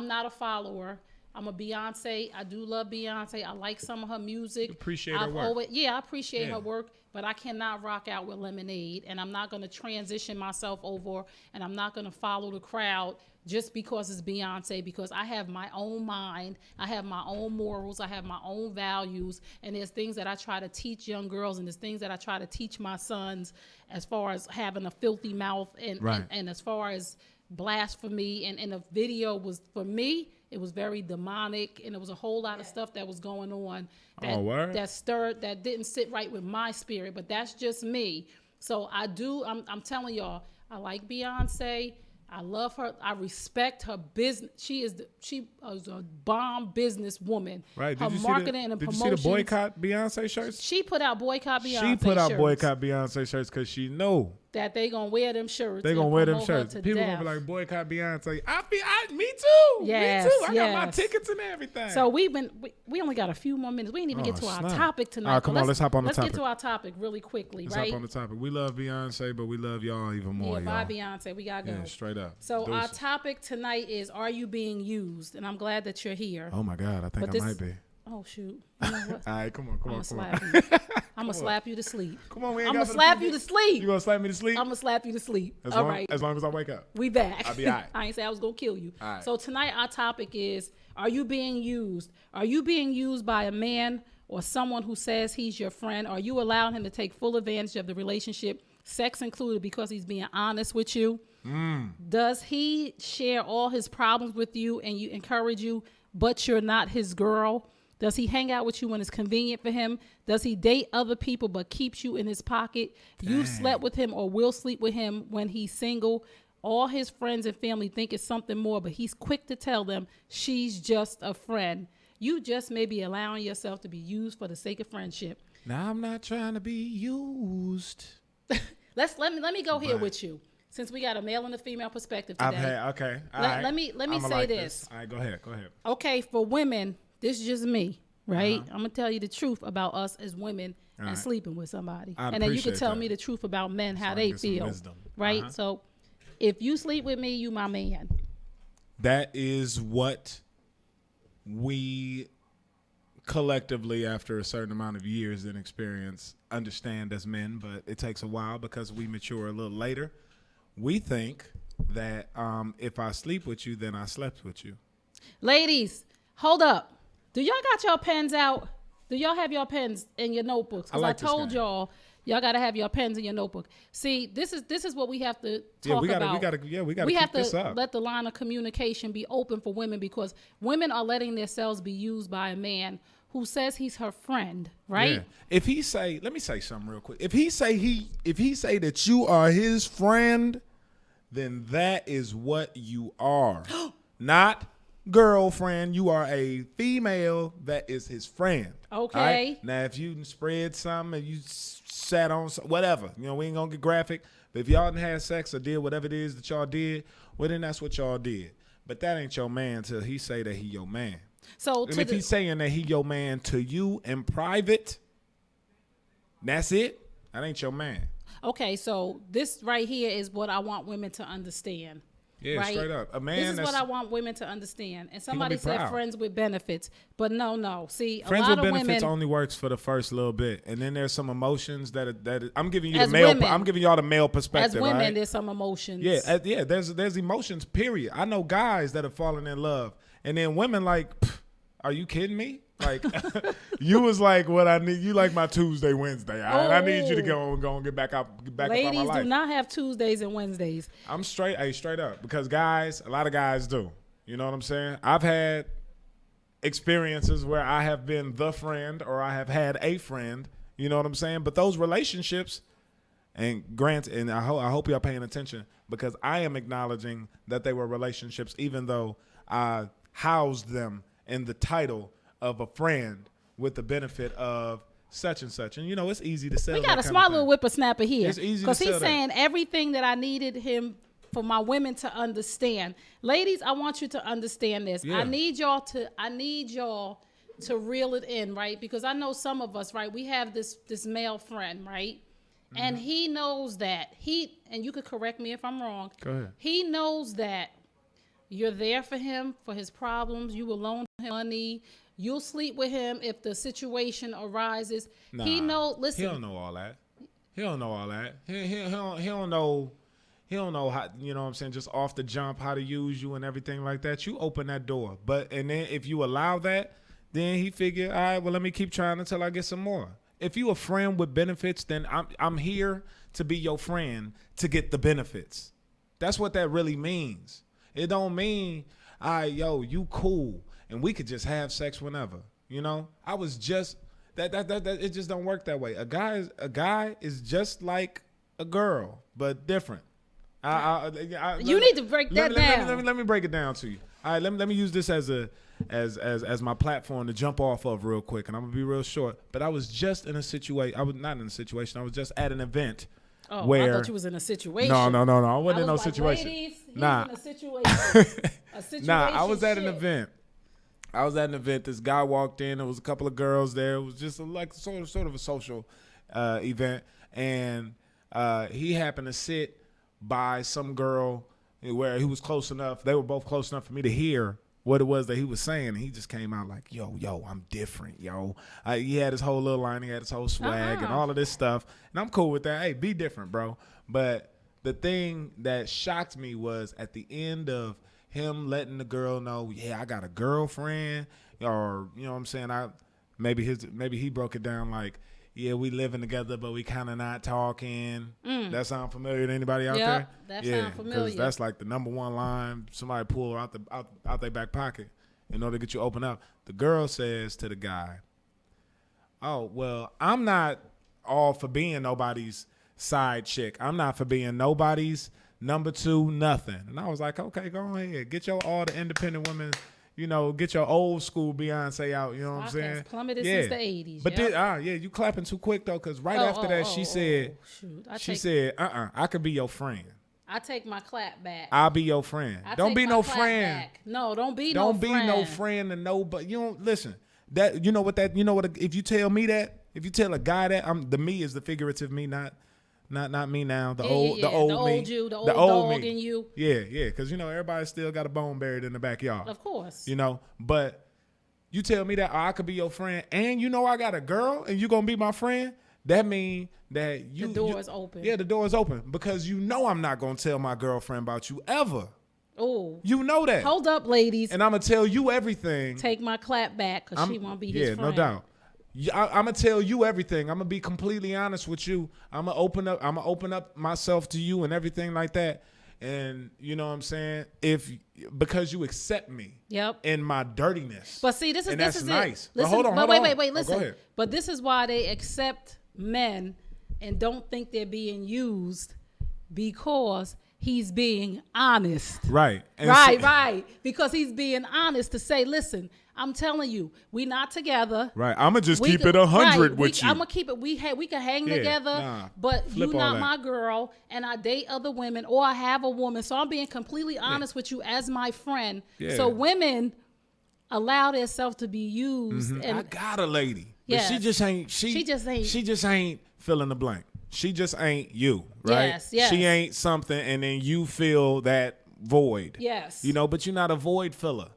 not a follower. I'm a Beyonce. I do love Beyonce. I like some of her music. Appreciate her work. I appreciate Yeah. her work, but I cannot rock out with Lemonade, and I'm not going to transition myself over, and I'm not going to follow the crowd just because it's Beyonce, because I have my own mind, I have my own morals, I have my own values, and there's things that I try to teach young girls, and there's things that I try to teach my sons as far as having a filthy mouth and, Right. and as far as blasphemy, and the video was, for me, it was very demonic, and there was a whole lot of stuff that was going on that, word? that didn't sit right with my spirit, but that's just me. So I'm telling y'all, I like Beyonce. I love her. I respect her business. She is a bomb businesswoman. Right. Her marketing and did promotions. you see the boycott Beyonce shirts? She put out boycott Beyonce She put out shirts boycott Beyonce shirts because she know that they gonna wear them shirts. they and gonna wear them promote her shirts. to People death. gonna be like boycott Beyonce. Me too. Yes, me too. I got my yes. tickets and everything. So we only got a few more minutes. We didn't even get to our snap. topic tonight. All right, come But on, let's hop on the Let's topic. get to our topic really quickly, Let's right? hop on the topic. We love Beyonce, but we love y'all even more, Yeah, bye y'all. Beyonce. We gotta go. Yeah, straight up. So our Deuces. topic tonight is: Are you being used? And I'm glad that you're here. Oh my God, I think But I this- might be. Oh shoot! You know what? All right, come on. I'm gonna Come slap on. you. I'm gonna slap you to sleep. Come on, we ain't I'm got gonna for the slap people. you to sleep. You gonna slap me to sleep? I'm gonna slap you to sleep. As All long, right. As long as I wake up. We back. I'll be all right. I ain't say I was gonna kill you. All right. So tonight our topic is: Are you being used? Are you being used by a man or someone who says he's your friend? Are you allowing him to take full advantage of the relationship, sex included, because he's being honest with you? Does he share all his problems with you and you encourage you, but you're not his girl? Does he hang out with you when it's convenient for him? Does he date other people but keeps you in his pocket? You've slept with him or will sleep with him when he's single. All his friends and family think it's something more, but he's quick to tell them she's just a friend. You just may be allowing yourself to be used for the sake of friendship. Now I'm not trying to be used. Let me go here with you, since we got a male and a female perspective today. I've had okay. All Let- right. let me I'ma say like this. All right, go ahead. Go ahead. Okay, for women, this is just me, right? Uh-huh. I'm gonna tell you the truth about us as women and right. sleeping with somebody, I and then you can appreciate tell that. me the truth about men, how I they get some feel, wisdom. right? Uh-huh. So, if you sleep with me, you my man. That is what we collectively, after a certain amount of years and experience, understand as men, but it takes a while because we mature a little later. We think that if I sleep with you, then I slept with you. Ladies, hold up. Do y'all got your pens out? Do y'all have your pens in your notebooks? Because I like I this told guy. y'all got to have your pens in your notebook. See, this is what we have to talk we gotta about. we gotta we keep have to this up. let the line of communication be open for women, because women are letting themselves be used by a man who says he's her friend, right? Yeah. If he say, let me say something real quick. If he say that you are his friend, then that is what you are. Not girlfriend. You are a female that is his friend. Okay. All right? Now, if you spread something and you sat on whatever, we ain't gonna get graphic. But if y'all done had sex or did whatever it is that y'all did, well, then that's what y'all did. But that ain't your man till he say that he your man. So And if he's saying that he your man to you in private, that's it. That ain't your man. okay, so this right here is what I want women to understand. Yeah, right? straight up. A man This is that's what I want women to understand. And gonna somebody be said proud. friends with benefits, but no. See, friends a lot with of benefits women. only works for the first little bit, and then there's some emotions that I'm giving you As the male. women. I'm giving y'all the male As perspective. women, right? there's some emotions. Yeah. There's emotions. Period. I know guys that have fallen in love, and then women like, are you kidding me? Like, you was like what I need. You like my Tuesday, Wednesday. I need you to go and get back up on my Ladies life. do not have Tuesdays and Wednesdays. I'm straight up, because guys, a lot of guys do. You know what I'm saying? I've had experiences where I have been the friend or I have had a friend. You know what I'm saying? But those relationships, and I hope y'all paying attention, because I am acknowledging that they were relationships, even though I housed them in the title of a friend with the benefit of such and such. And it's easy to sell. We that got a kind of smart thing. little whippersnapper here. It's easy to because he's sell that. saying everything that I needed him for my women to understand. Ladies, I want you to understand this. Yeah. I need y'all to reel it in, right? Because I know some of us, right? We have this male friend, right? And he knows that and you could correct me if I'm wrong. Go ahead. He knows that You're there for him, for his problems. You will loan him money. You'll sleep with him if the situation arises. Nah, He He don't know all that. He don't know all that. He don't know. He don't know how, you know what I'm saying, just off the jump, how to use you and everything like that. You open that door. And then if you allow that, then he figure, all right, well, let me keep trying until I get some more. If you a friend with benefits, then I'm here to be your friend to get the benefits. That's what that really means. It don't mean, all right, yo, you cool, and we could just have sex whenever. You know? I was just that it just don't work that way. A guy is just like a girl, but different. You need to break that down. Let me break it down to you. All right, let me use this as my platform to jump off of real quick, and I'm gonna be real short. But I was just in a situation. I was not in a situation. I was just at an event. Oh, where, I thought you was in a situation. No. I wasn't in no like, situation. Ladies, nah. in a situation. Nah, I was at an event. This guy walked in. There was a couple of girls there. It was just like sort of a social event, and he happened to sit by some girl where he was close enough. They were both close enough for me to hear what it was that he was saying. And he just came out like, yo, I'm different, yo. He had his whole little line. He had his whole swag and all of this stuff. And I'm cool with that. Hey, be different, bro. But the thing that shocked me was at the end of him letting the girl know, yeah, I got a girlfriend, or, you know what I'm saying, maybe he broke it down like, yeah, we living together, but we kind of not talking. That sound familiar to anybody out there? That sound familiar. Because that's like the number one line somebody pull out their back pocket in order to get you open up. The girl says to the guy, oh, well, I'm not all for being nobody's side chick. I'm not for being nobody's number two, nothing. And I was like, okay, go ahead. Get all the independent women. You know, get your old school Beyonce out. You know what I'm saying? Plummeted since the 80s. But you clapping too quick though, because after that she said, I could be your friend. I take my clap back. I'll be your friend. Don't be no friend. Back. No, don't be no friend to no. But you don't listen. That you know what if you tell me that, if you tell a guy that, the me is the figurative me, not me now. The old me. The old dog me. in you. Yeah, because everybody still got a bone buried in the backyard. Of course. But you tell me that I could be your friend, and I got a girl, and you gonna be my friend. That mean that the door is open. Yeah, the door is open because I'm not gonna tell my girlfriend about you ever. Oh, you know that. Hold up, ladies. And I'm gonna tell you everything. Take my clap back because she won't be his friend. Yeah, no doubt. I'm gonna tell you everything. I'm gonna be completely honest with you. I'm gonna open up myself to you and everything like that. And you know what I'm saying? Because you accept me. Yep. In my dirtiness. But see, this is nice. It. Listen, but hold on. Wait. Listen. Go ahead. But this is why they accept men and don't think they're being used, because he's being honest. Right. Right. Because he's being honest to say, listen, I'm telling you, we not together. Right. I'm going to just keep it 100 with you. I'm going to keep it. We can hang together, but you not my girl, and I date other women, or I have a woman. So I'm being completely honest with you as my friend. Yeah. So women allow themselves to be used. Mm-hmm. And I got a lady. Yes. But she just ain't fill in the blank. She just ain't you, right? Yes. She ain't something, and then you fill that void. Yes. But you're not a void filler.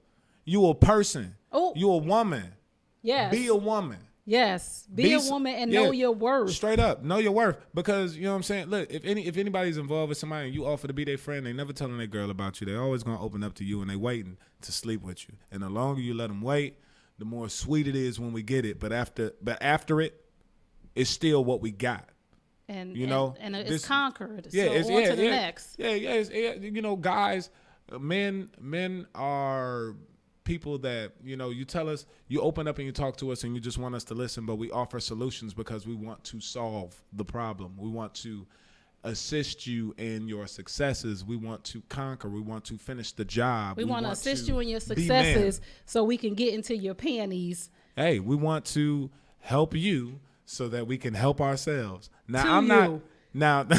You a person. Oh. You a woman. Yes. Be a woman. Yes. Be a woman and know your worth. Straight up. Know your worth. Because, you know what I'm saying? Look, if anybody's involved with somebody and you offer to be their friend, they never telling their girl about you. They always going to open up to you, and they waiting to sleep with you. And the longer you let them wait, the more sweet it is when we get it. But after it, it's still what we got. And it's conquered. Yeah, so on to the next. Yeah. Guys, men are people that, you tell us, you open up and you talk to us and you just want us to listen, but we offer solutions because we want to solve the problem. We want to assist you in your successes. We want to conquer. We want to finish the job. We want to assist you in your successes so we can get into your panties. Hey, we want to help you so that we can help ourselves. Now, you. And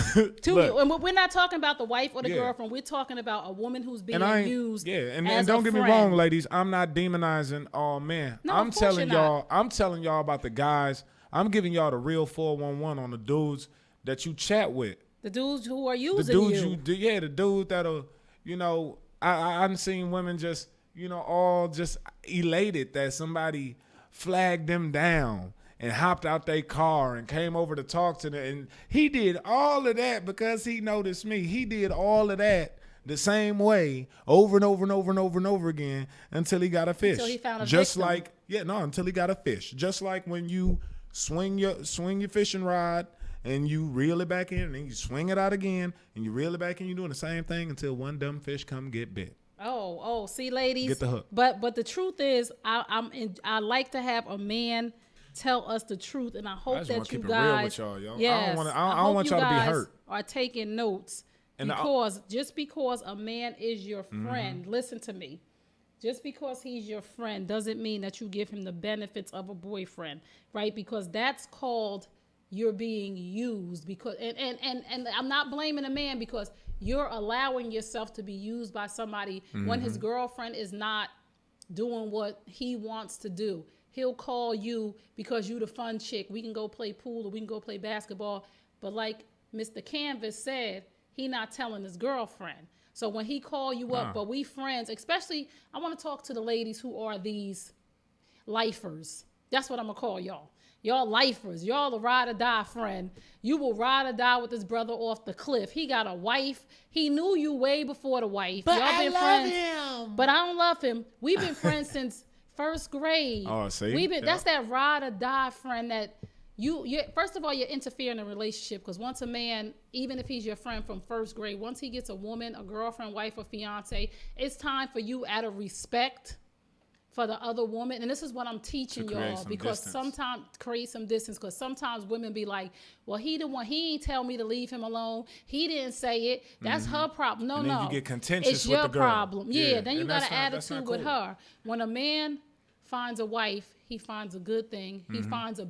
we're not talking about the wife or the girlfriend. We're talking about a woman who's being used. Yeah, and don't get me wrong, ladies. I'm not demonizing all men. No, I'm telling y'all about the guys. I'm giving y'all the real 411 on the dudes that you chat with. The dudes who are using you. The dude that'll, I've seen women just, all just elated that somebody flagged them down and hopped out their car and came over to talk to them. And he did all of that because he noticed me. He did all of that the same way over and over and over and over and over again until he got a fish. Until he found a just victim. until he got a fish. Just like when you swing your fishing rod and you reel it back in, and then you swing it out again, and you reel it back in. You're doing the same thing until one dumb fish come get bit. Oh, see, ladies. Get the hook. But the truth is, I like to have a man tell us the truth, and I hope just that wanna you keep it real guys, with y'all, yo. yes, I don't want y'all to be hurt. Are taking notes And because just because a man is your friend, listen to me. Just because he's your friend doesn't mean that you give him the benefits of a boyfriend, right? Because that's called you're being used. Because and I'm not blaming a man because you're allowing yourself to be used by somebody when his girlfriend is not doing what he wants to do. He'll call you because you the fun chick. We can go play pool or we can go play basketball. But like Mr. Canvas said, he not telling his girlfriend. So when he call you up, but we friends, especially, I want to talk to the ladies who are these lifers. That's what I'm going to call y'all. Y'all lifers. Y'all the ride or die friend. You will ride or die with this brother off the cliff. He got a wife. He knew you way before the wife. But Y'all been I friends. love him. But I don't love him. We've been friends since first grade. Oh, see? We've been. Yeah. That's that ride or die friend that you first of all, you're interfering in a relationship because once a man, even if he's your friend from first grade, once he gets a woman, a girlfriend, wife, or fiance, it's time for you out of respect for the other woman. And this is what I'm teaching y'all because sometimes create some distance because sometimes women be like, well, he ain't tell me to leave him alone. He didn't say it. That's her problem. No, And then no. you get contentious it's with your the girl. problem. Yeah, then you and got that's an not- that's attitude not with cool. her. When a man finds a wife, he finds a good thing. He finds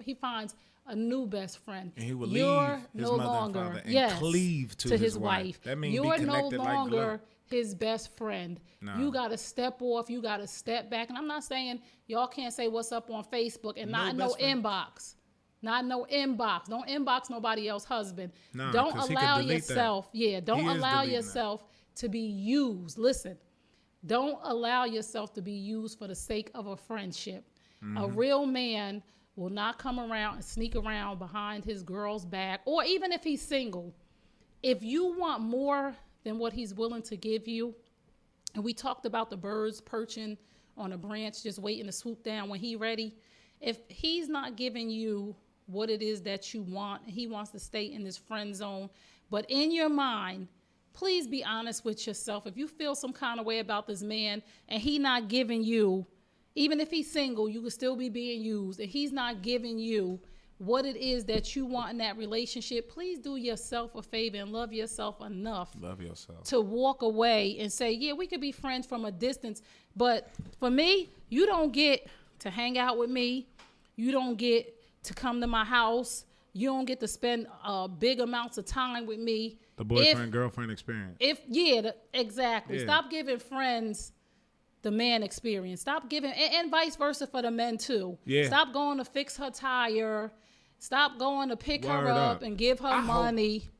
he finds a new best friend. And he will You're leave his no mother and longer, father and yes, cleave to his wife. That means be you're no connected like longer glue. his best friend. Nah. You got to step off. You got to step back. And I'm not saying y'all can't say what's up on Facebook and not no best friend. inbox. Not no inbox. Don't inbox nobody else's husband. Nah, Don't 'cause he could allow delete that. yourself. Yeah, don't He is allow deleting that. yourself to be used. Listen, don't allow yourself to be used for the sake of a friendship. A real man will not come around and sneak around behind his girl's back, or even if he's single. If you want more than what he's willing to give you, and we talked about the birds perching on a branch just waiting to swoop down when he's ready. If he's not giving you what it is that you want, and he wants to stay in this friend zone, but in your mind, please be honest with yourself. If you feel some kind of way about this man and he not giving you, even if he's single, you could still be being used, and he's not giving you what it is that you want in that relationship, please do yourself a favor and love yourself enough Love yourself. to walk away and say, yeah, we could be friends from a distance. But for me, you don't get to hang out with me. You don't get to come to my house. You don't get to spend big amounts of time with me. The boyfriend-girlfriend experience. Exactly. Yeah. Stop giving friends the man experience. Stop giving, and vice versa for the men too. Yeah. Stop going to fix her tire. Stop going to pick her Word up up. and give her money.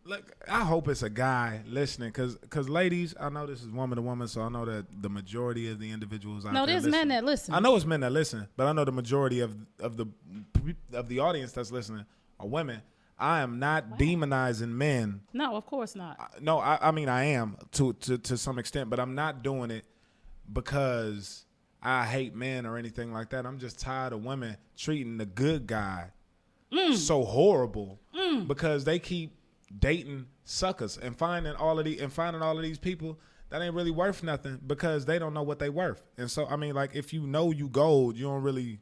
I hope it's a guy listening, because ladies, I know this is woman to woman, so I know that the majority of the individuals out No, there there's men that listen. I know it's men that listen, but I know the majority of the audience that's listening are women. I am not demonizing men. No, of course not. No, I mean I am to some extent, but I'm not doing it because I hate men or anything like that. I'm just tired of women treating the good guy so horrible because they keep dating suckers and finding all of these people that ain't really worth nothing because they don't know what they worth. And so I mean, like, if you know you gold, you don't really,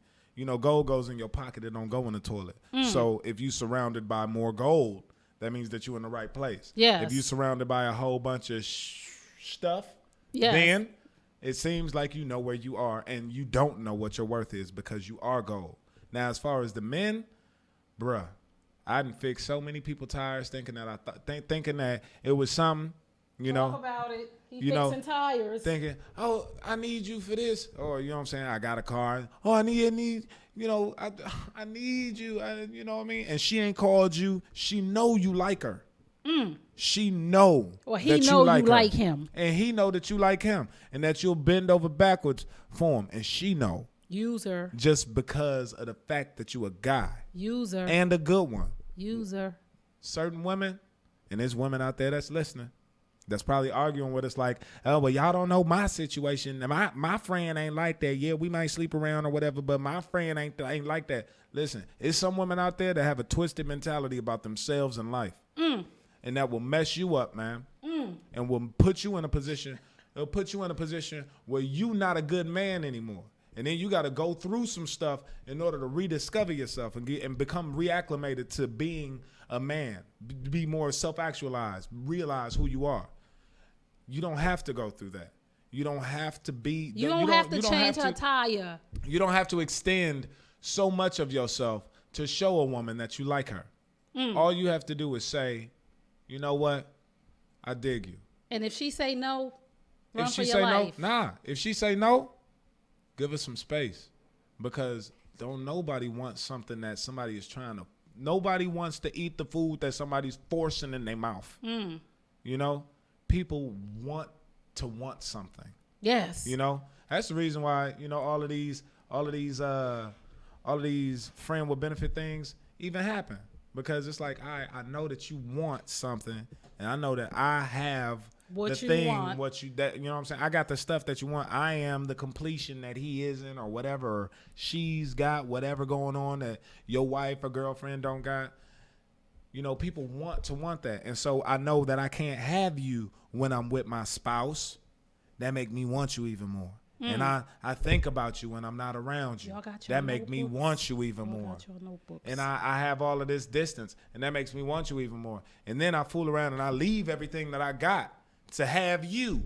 gold goes in your pocket, it don't go in the toilet. So if you surrounded by more gold, that means that you're in the right place. Yes. If you surrounded by a whole bunch of stuff, Yes. then it seems like you know where you are and you don't know what your worth is because you are gold. Now, as far as the men, bruh, I done fixed so many people tires thinking that thinking that it was something, Talk about it. He you know, fixing tires. thinking, oh, I need you for this, or you know what I'm saying, I got a car. Oh, I need, I need you. You know what I mean? And she ain't called you. She know you like her. She know Or he that know you like, you her. like him. And he know that you like him. And that you'll bend over backwards for him. And she know. User. Just because of the fact that you a guy. User. And a good one. User. Certain women, and there's women out there that's listening, that's probably arguing with us like, oh, well, y'all don't know my situation. My friend ain't like that. Yeah, we might sleep around or whatever, but my friend ain't like that. Listen, it's some women out there that have a twisted mentality about themselves and life. And that will mess you up, man. And will put you in a position, it'll put you in a position where you not a good man anymore. And then you got to go through some stuff in order to rediscover yourself and become reacclimated to being a man, be more self-actualized, realize who you are. You don't have to go through that. You don't have to be. You don't have to change her tire. You don't have to extend so much of yourself to show a woman that you like her. All you have to do is say, you know what? I dig you. And if she say no, run If for she your say life. no, if she say no, give her some space, because don't nobody want something that somebody is trying to. Nobody wants to eat the food that somebody's forcing in their mouth. You know, people want to want something. Yes. You know, that's the reason why, you know, all of these friend with benefit things even happen, because it's like, I know that you want something, and I know that I have What the you thing, want. you know what I'm saying? I got the stuff that you want. I am the completion that he isn't, or whatever, or she's got whatever going on that your wife or girlfriend don't got. You know, people want that. And so I know that I can't have you when I'm with my spouse. That make me want you even more. And I think about you when I'm not around you. Y'all got your That make me notebooks? want you even Y'all more. got your notebooks. And I have all of this distance, and that makes me want you even more. And then I fool around and I leave everything that I got to have you.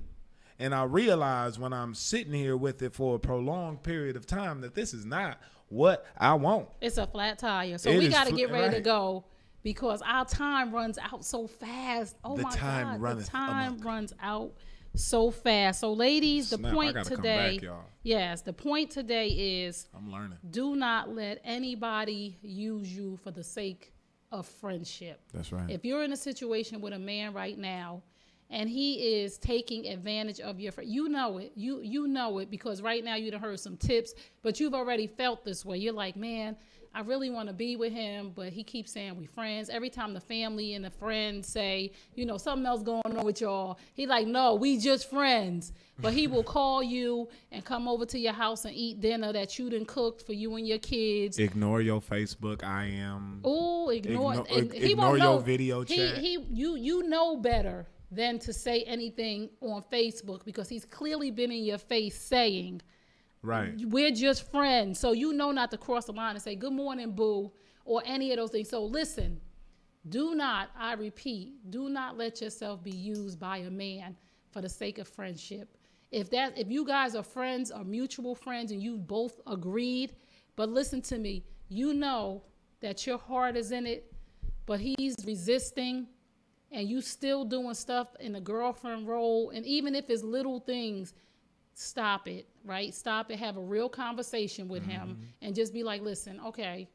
And I realize when I'm sitting here with it for a prolonged period of time that this is not what I want. It's a flat tire. So It we is got to get ready to right. go, because our time runs out so fast. Oh The my time God. runneth The time amok. runs out so fast. So ladies, the Snap, I point gotta come today, back, y'all. yes, the point today is I'm learning. do not let anybody use you for the sake of friendship. That's right. If you're in a situation with a man right now and he is taking advantage of your friend, you know it. You know it, because right now you done heard some tips, but you've already felt this way. You're like, man, I really want to be with him, but he keeps saying we friends. Every time the family and the friends say, you know, something else going on with y'all, he like, no, we just friends. But he will call you and come over to your house and eat dinner that you done cooked for you and your kids. Ignore your Facebook. I am. Oh, ignore and he ignore won't your know. video chat. You know better than to say anything on Facebook, because he's clearly been in your face saying, Right. we're just friends. So you know not to cross the line and say, good morning, boo, or any of those things. So listen, do not, I repeat, do not let yourself be used by a man for the sake of friendship. If you guys are friends or mutual friends and you both agreed, but listen to me, you know that your heart is in it, but he's resisting, and you still doing stuff in the girlfriend role, and even if it's little things, stop it, right? Stop it. Have a real conversation with him and just be like, listen, okay,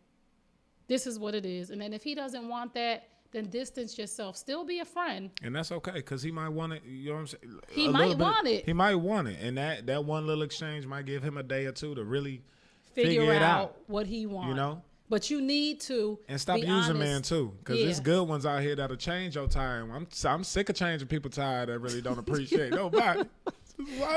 this is what it is. And then if he doesn't want that, then distance yourself. Still be a friend. And that's okay, because he might want it. You know what I'm saying? He might want it. He might want it. And that one little exchange might give him a day or two to really Figure it out what he wants. You know? But you need to And stop be using honest. man too, because Yeah. there's good ones out here that'll change your tire. I'm sick of changing people's tire that really don't appreciate nobody.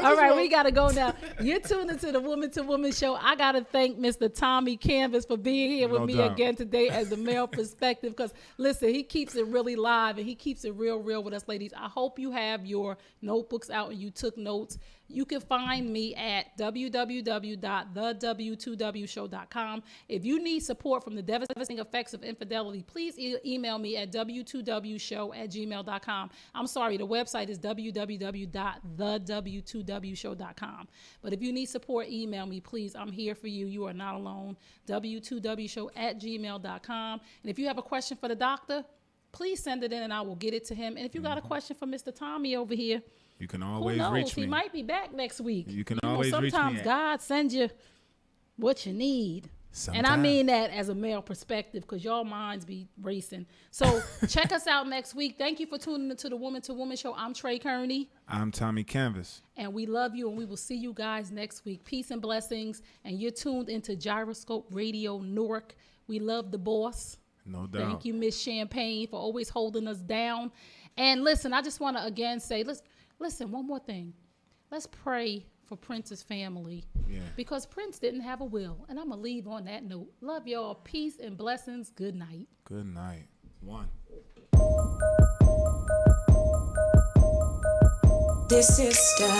All right, we got to go now. You're tuned into the Woman to Woman show. I got to thank Mr. Tommy Canvas for being here with No me doubt. again today as the male perspective, because, listen, he keeps it really live and he keeps it real with us, ladies. I hope you have your notebooks out and you took notes. You can find me at www.thew2wshow.com. If you need support from the devastating effects of infidelity, please email me at w2wshow@gmail.com. I'm sorry, the website is www.thew2wshow.com. But if you need support, email me, please. I'm here for you. You are not alone. w2wshow@gmail.com. And if you have a question for the doctor, please send it in and I will get it to him. And if you got a question for Mr. Tommy over here, You can who always knows? reach He me. might be back next week. You can know, always reach me sometimes at- God sends you what you need. And I mean that as a male perspective, because y'all minds be racing. So check us out next week. Thank you for tuning into the Woman to Woman Show. I'm Trey Kearney. I'm Tommy Canvas. And we love you, and we will see you guys next week. Peace and blessings. And you're tuned into Gyroscope Radio Newark. We love the boss. No doubt. Thank you, Miss Champagne, for always holding us down. And listen, I just want to again say, listen, one more thing. Let's pray for Prince's family. Yeah. Because Prince didn't have a will. And I'm going to leave on that note. Love y'all. Peace and blessings. Good night. Good night. One. Dear sister,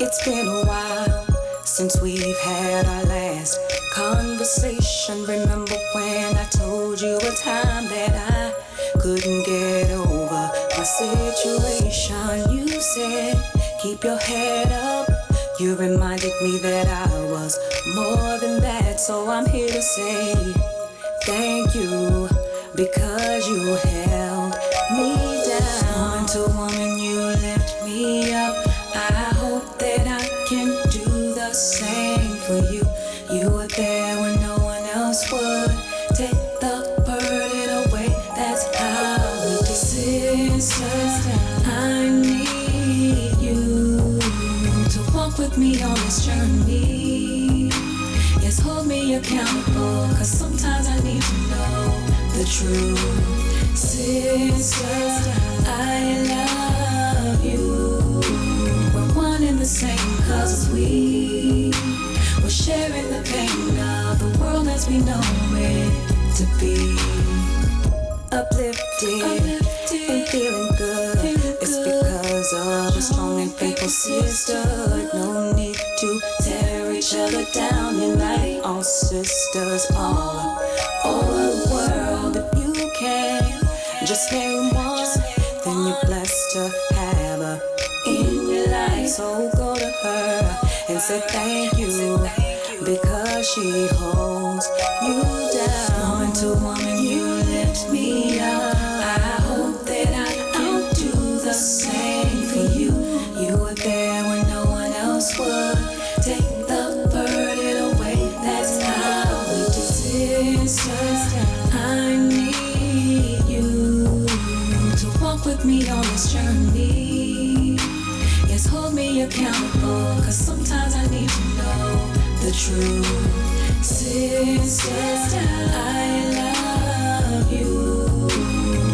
it's been a while since we've had our last conversation. Remember when I told you a time that I couldn't get over my situation? You said, keep your head up. You reminded me that I was more than that. So I'm here to say thank you, because you held me down. To woman, you lift me up. I hope that I can do the same for you. You were there when no one else would. Take the burden away, that's how we do. Sister, I need you to walk with me on this journey. Yes, hold me accountable, cause sometimes I need to know the truth. Sister, I love you. We're one and the same, cause we were sharing the pain of the world as we know it to be. Uplifted and feeling good. It's because of a strong and faithful sister. No need to tear each other down unite. All sisters all over the world. If you can just name one, then you're blessed to have her in your life. So go to her and say thank you, because she holds you down. Woman to woman, you lift me up. I hope that I can do the same for you. You were there when no one else would. Take the burden away, that's how we do. Sister, I need you to walk with me on this journey. Yes, hold me accountable, cause sometimes I need to know the truth. Sister, I love you.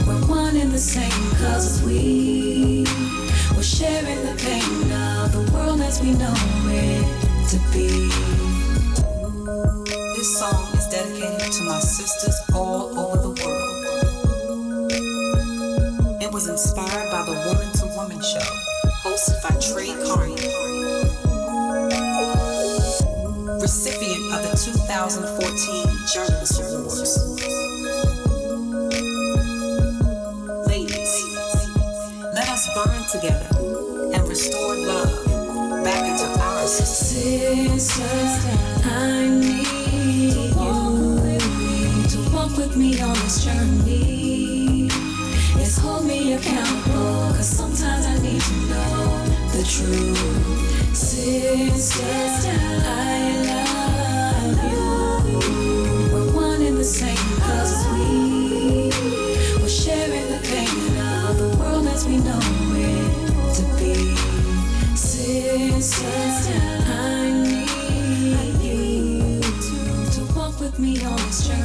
We're one and the same, cause we were sharing the pain of the world as we know it to be. This song is dedicated to my sisters all over the world. It was inspired by the Woman to Woman Show, hosted by Trey Kearney, recipient of the 2014 Journalist Awards. Ladies, let us bond together and restore love back into our society. Sister, I need you to walk with me on this journey. Yes, hold me accountable, cause sometimes I need to know the truth. Sister, I love you. We're one and the same, cause we were sharing the pain of the world as we know it to be. Sister, I need you to walk with me on this journey.